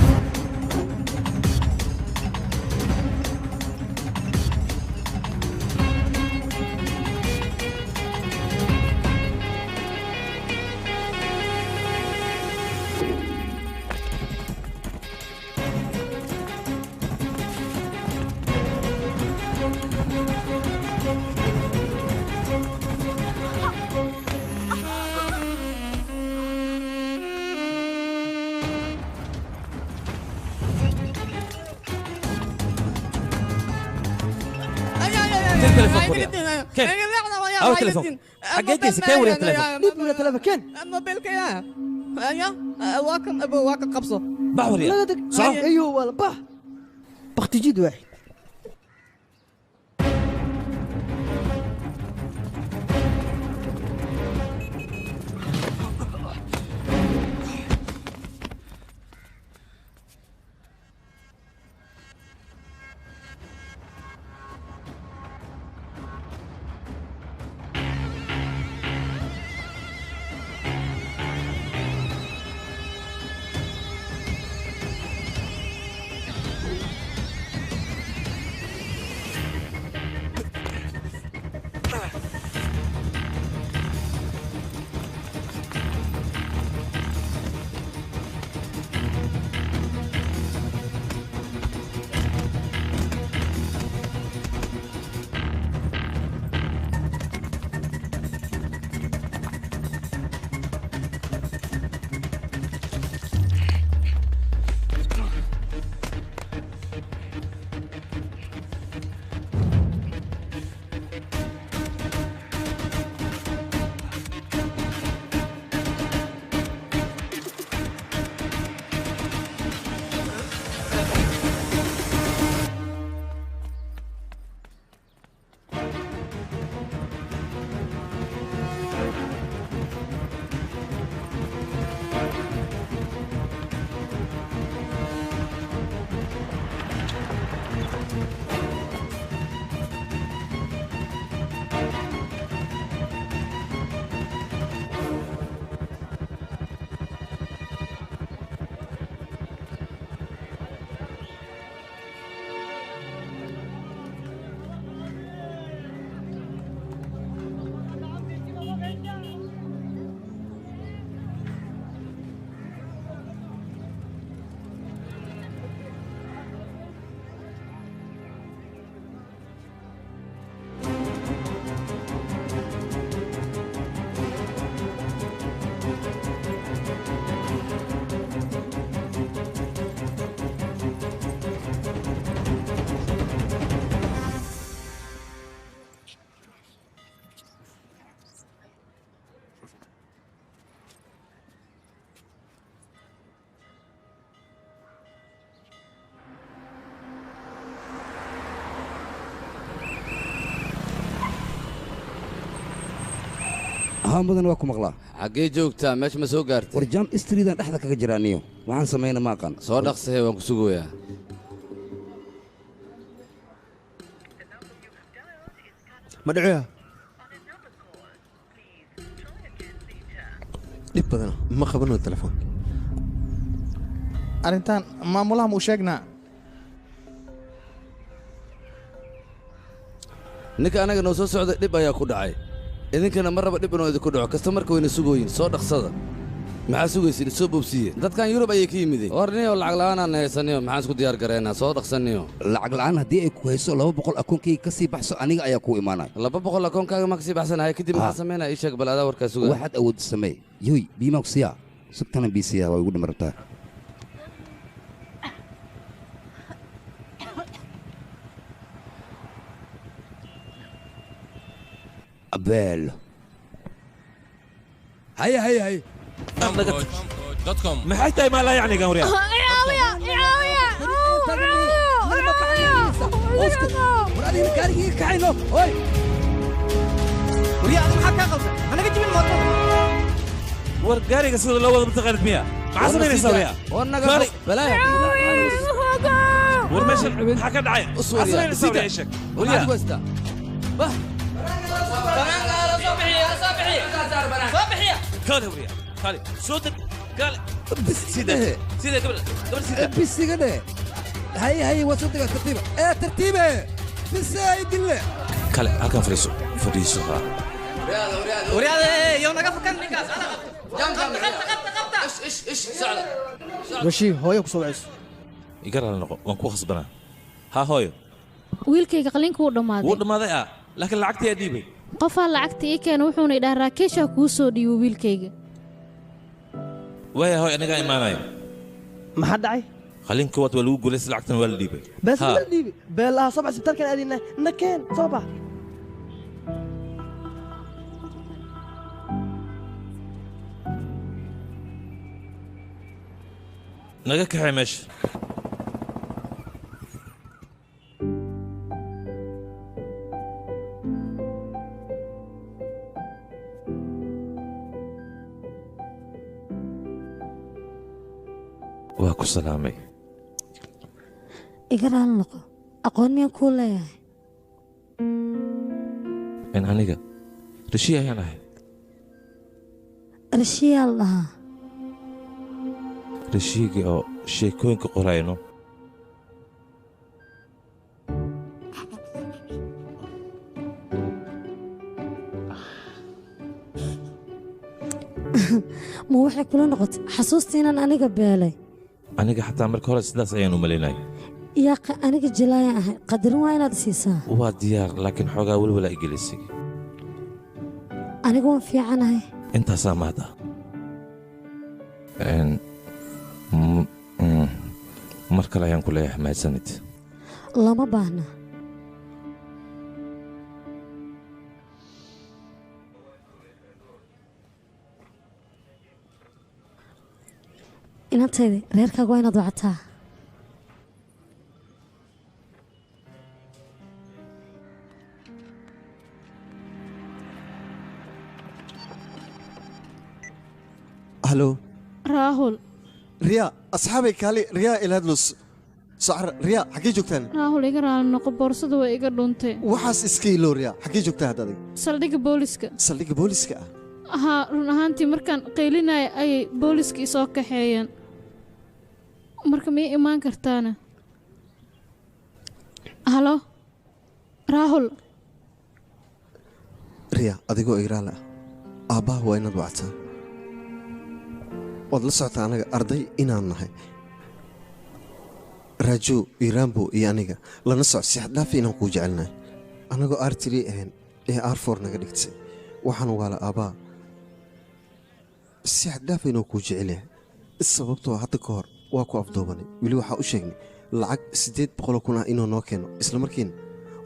كين أو التليفون حقيقي كين ولا التليفون ولا تلفون كين موبيل كيا ايوه واكن قبصه بحور يا صح ايوه والله بخ تجيد واحد badan waa ku maqlaa xaggee joogtaa meesha ma soo gaartay warjaam istriidan dhexda kaga jiraaniyo waxaan samayna ma aqaan soo dhaqsahay waan ku sugayaa ma dhaceeya dhib badan ma qabano telefoonka arrintan maamulaha muu sheegnaa ninka anaga noo soo socday dhib ayaa ku dhacay idinkana ma raba dhib inuu idinku dhaco kasta marka wayna sugooyin soo dhaqsada maxaa sugaysin soo boobsiiye dadkan yurub ayay ka yimideen warniyo lacag la'aanaan haysaniyo maxaan isku diyaar gareynaa soo dhaqsaniyo lacag la'aan haddii ay ku hayso 200 akoonkayga ka sii baxso aniga ayaa kuu imaanaya 200 akoonkaaga ma ka sii baxsanahay kadib maxaa samaynaya ii sheeg bal adaa warkaa sugaa waxaad awood samee yoy biimaa ku siiyaa sugtana biisiyaa waa igu dhimartaa abeel هيا هيا هيا maxay tahay maa laa yacni gaamriya war gaariga sida loo wada mataqaanid miya maxaa samaynaysaa wiya war meeshan maxaa ka dhacay maxaa samaynaysaa wiya sheeg كالي وريا كالي صوتك كالي بس سيدة سيدة قبل سيدة بس كده هي وصلت ترتيبه ترتيبه بس هاي دله كالي هكذا فريسو ها ورياض يوم نقف كان نقاس انا ايش سعد وشي هويا ku soo wacayso يقرا لنا وان كو خصبنا ها هويو wiilkayga qaliinka wuu dhammaaday wuu dhammaaday laakiin lacagtii aad dhiibay qofaa lacagta ii keena wuxuuna idhaha raakeesha kuu soo dhiibo wiilkayga waya hooy anigaa imaanayo maxaa dhacay qaliinka waad waa lagu guulaystay lacagtana waa la dhiibay bas ma la dhiibi beelaha soo bax isbitaalkan aadina nakeen soo bax naga kaxay meesha waa ku salaamay iga raali noqo aqoon miyaan kuu leeyahay in aniga rashiya ayaan ahay rashiyaa la dhahaa rashiigii oo sheekooyinka qorayno ma waxay kula noqotay xasuustii inaan aniga beelay aniga xataa marka hore sidaas ayaan u malaynaya yaa aniga jalaayaan ahay qadarin waa inaad siisaa waa diyaar laakiin xoogaa welwala i gelisay aniga waan fiicanahay intaasaa mahad ah mar kale ayaan ku leeyahay mahadsanid lama baahna inantaydi reerkaaga waa inaad wacataa هلو راهول ريا أصحابي كالي ريا إلى هدلوس سعر ريا حكي جوكتان راهول iga raali noqo boorsadu way iga dhuntay waxaas iska ilo riya xagee joogtaa hadda adiga saldhigga booliska saldhigga booliska haa run ahaantii markaan qaylinaya ayay booliska isoo kaxeeyeen marka miyay imaan kartaana halo raahul riya adigoo igraale ah aabbaha waa inaad wactaa waad la socotaa anaga arday inaan nahay raajo iyo raambo iyo aniga lana soc si xaddhaafi inaan kuu jecelnahay annagoo artiri ahayn ee arfor naga dhigtay waxaan waala aabbaa si xaddhaafa inuu kuu jecel yahay sababtoo hadda ka hor waa ku afdoobanay weli waxaa u sheegnay lacag 800 kun ah inuu noo keeno isla markiina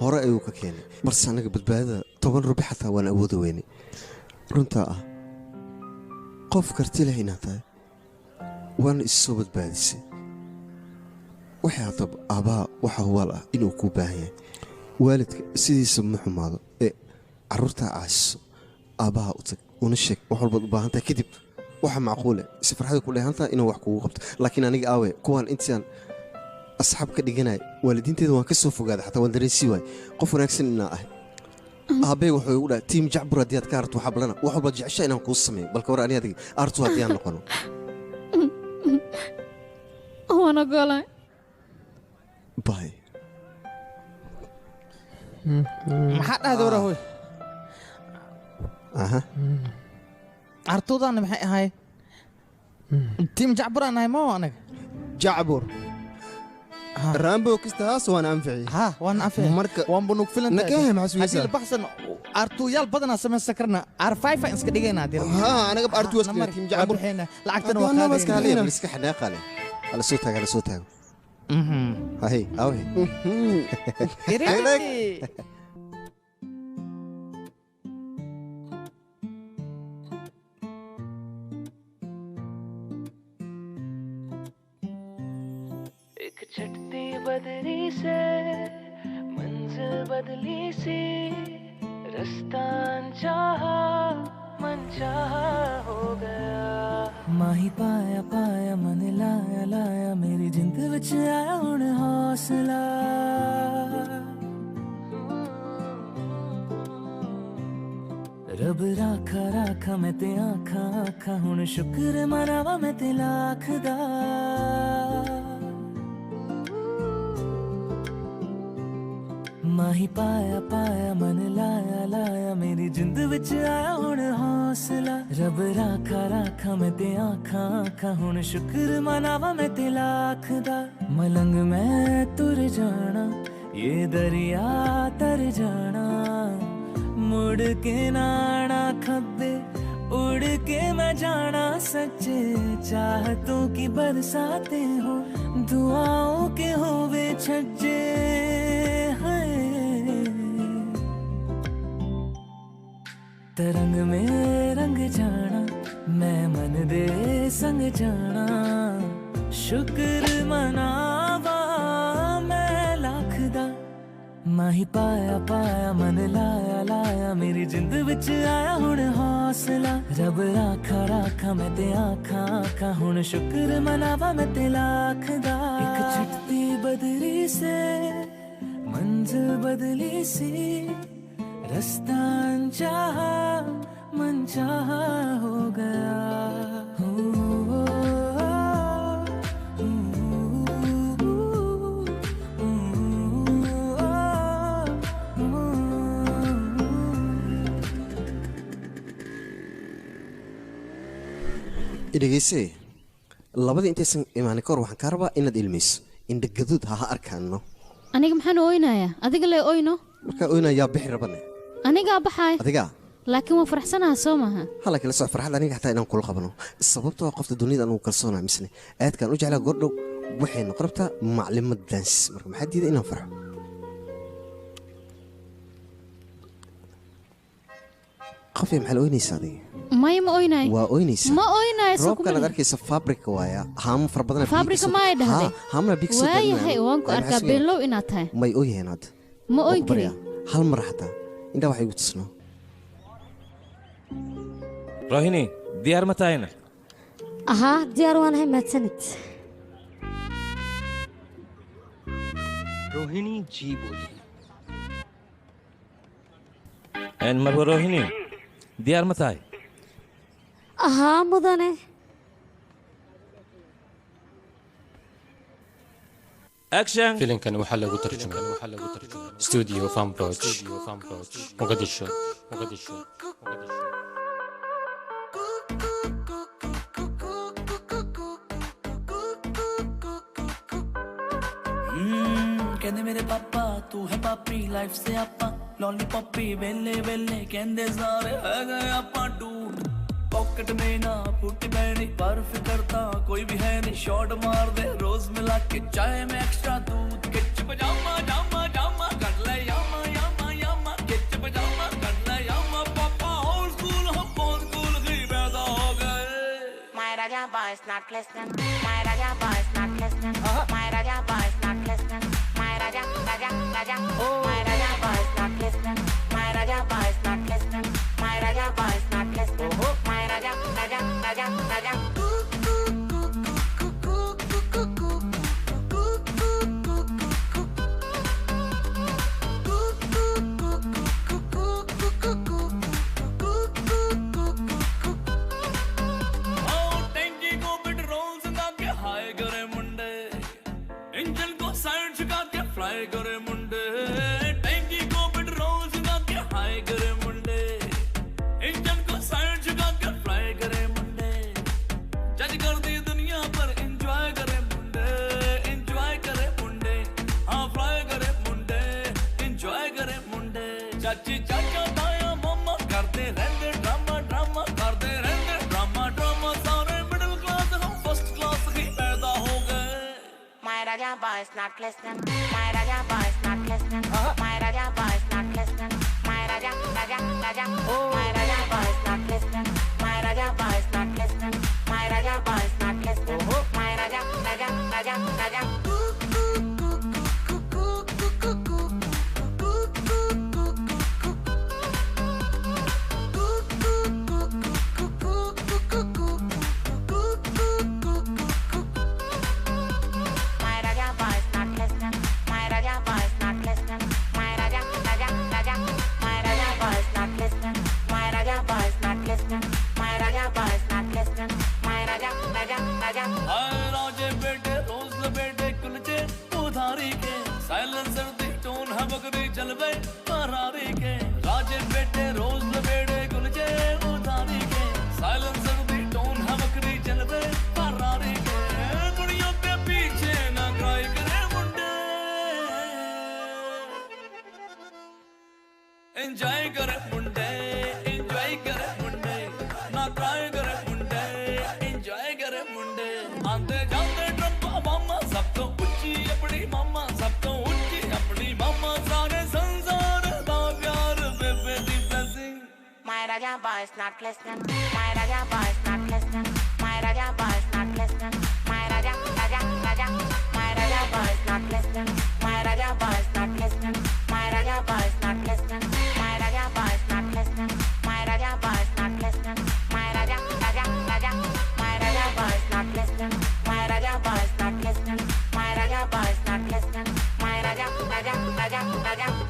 hore ayuu ka keenay balse annaga badbaadada 10 rubi xataa waan awooda weynay runtaa ah qof karti leh inaad tahay waana issoo badbaadisay waxay haddaba aabbaha waxa hubaal ah inuu kuu baahan yahay waalidka sidiisa ma xumaado ee carruurtaa caasiso aabbaha u tag una sheeg wax walbaad u baahan tahay kadib waxa macquule si farxada ku dheehantaha inuu wax kugu qabto laakiin aniga aawe kuwaan intaan asxaab ka dhiganaya waalidiinteeda waan ka soo fogaaday xataa waan dareensii waay qof wanaagsan inaa ahay aabbey wuxuu igu dhahay tiim jacbur haddii aad ka aragto waxaa balana wax walbaad jeceshaa inaan kuu sameeyo balka war ani adiga artu haddii aan noqono waan ogolay bay maxaa dhahday warahoy aha artuudaana maxay ahay tiim jacburaan ahay ma anaga jacbur raambo kasta haas waan anfici ha waan anfici marka waan bunug filan nakahe maxsuusa hadii baxsan artuyaal badan samaysan karna R5 iska dhigaynaa dir ha anaga artuwas tiim jacbur lacagtana waa qaadayna iska xanaaqale ala soo taago hay awe एक छटती बदली से मंजिल बदली सी रास्ता अनचाहा मनचाहा हो गया माही पाया पाया मन लाया लाया मेरी जिंद विच आया हुण हौसला रब रब राखा राखा मैं ते आखा आखा हुन शुक्र मनावा मैं ते लाख दा माही पाया पाया मन लाया लाया मेरी जिंद विच आया हुन हौसला रब राखा राखा मैं ते आखा आखा हुन शुक्र मनावा मैं ते लाख दा मलंग मैं तुर जाना ये दरिया तर जाना मुड़ के नाना खब्बे उड़ के मैं जाना सच्चे चाहतों की बरसाते हो दुआओं के होवे छज्जे तरंग में रंग जाना मैं मन दे संग जाना शुक्र मनावा मैं लाख दा माही पाया पाया मन लाया लाया मेरी जिंद विच आया हुन हौसला रब राखा राखा मैं ते आखा आखा हुन शुक्र मनावा मैं ते लाख दा एक छटती बदली से मंजिल बदली सी रास्ता अनचाहा मनचाहा हो गया dhegeyse labada intaysan imaan kor waxaan ka rabaa inaad ilmayso indha gaduud ha arkaano aniga maxaan ooynayaa adiga lee oyno markaa oynayaa bixi rabane anigaa baxay adiga laakiin waan faraxsanahay soo maaha hala kala soo farxad aniga xataa inaan kula qabano sababtoo ah qofta dunida aan ugu kalsoonaa misne aadkaan u jeclaa gordhow waxay noqontaa maclimad dans marka maxaa diiday inaan farxo qofay maxaa oynaysaa adiga maya ma oynaay waa oynaysaa ma oynaay roobkan aad arkaysa fabrika waaya haamo fara badan fabrika ma ay dhahday haamna bigso waayahay waan ku arkaa beelow inaad tahay may oyeen hadda ma oyn kari hal mar xataa indhaa waxay igu tusnaa rohini diyaar ma tahayna ahaa diyaar waanahay mahadsanid Rohini जी बोली marwa rohini diyaar ma tahay ahaa mudane action filimkan waxaa lagu tarjumay studio Farmbroch Mogadishu कहंदे मेरे पापा तू है पापी लाइफ से आपा लॉलीपॉपी वेले वेले कहंदे सारे है गए आपा डूड पॉकेट में ना फूटी बैनी बर्फ करता कोई भी है नहीं शॉट मार दे रोज मिला के चाय में एक्स्ट्रा दूध किच पजामा जामा जामा कर ले यामा यामा यामा किच पजामा कर ले यामा पापा ओल्ड स्कूल हम बहुत कूल ही पैदा हो गए My raja boy is not listening. My raja boy is not listening. My raja boy is not listening. My raja raja raja. My raja boy is not listening. My raja boy is not listening. My raja boy is not listening. My raja raja raja raja. Engine को साइड झुका के फ्लाई करे मुंडे टैंकी को पेट्रोल झुका के हाई करे मुंडे इंजन को साइड झुका के फ्लाई करे मुंडे जज कर दी दुनिया पर एंजॉय करे मुंडे हाँ फ्लाई करे मुंडे एंजॉय करे मुंडे चाची चाचा ताया मम्मा करते रहते ड्रामा ड्रामा करते रहते ड्रामा ड्रामा सारे मिडिल क्लास हम फर्स्ट क्लास ही पैदा हो गए My raja boy is not listening. My raja boy is not listening. My raja boy is not listening. My raja raja raja. My raja boy is not listening. My raja boy is not listening. My raja boy is not listening. My raja raja raja raja. My raja boy is not listening. My raja boy is not listening. My raja boy के रोज लपेड़े गुलजे उतारी के साइलेंसर भी टोन हमकरी जलवे फरारी के कुड़ियों के पीछे ना क्राई करे मुंडे एंजॉय करे मुंडे एंजॉय करे मुंडे ना क्राई करे मुंडे एंजॉय करे मुंडे आंदे जाते ट्रक मामा सब तो ऊंची अपनी मामा सब तो ऊंची अपनी मामा सारे संसार दा प्यार बेबे दी blessing My Raja boy is not listening. My Raja boy is not listening. My Raja boy is not listening. My Raja, Raja, Raja. My Raja boy is not listening. My Raja boy is not listening. My Raja boy is not listening. My Raja boy is not listening. My Raja boy is not listening. My Raja, Raja, Raja. My Raja boy is not listening. My Raja boy is not listening. My Raja boy is not listening. My Raja, Raja, Raja, Raja.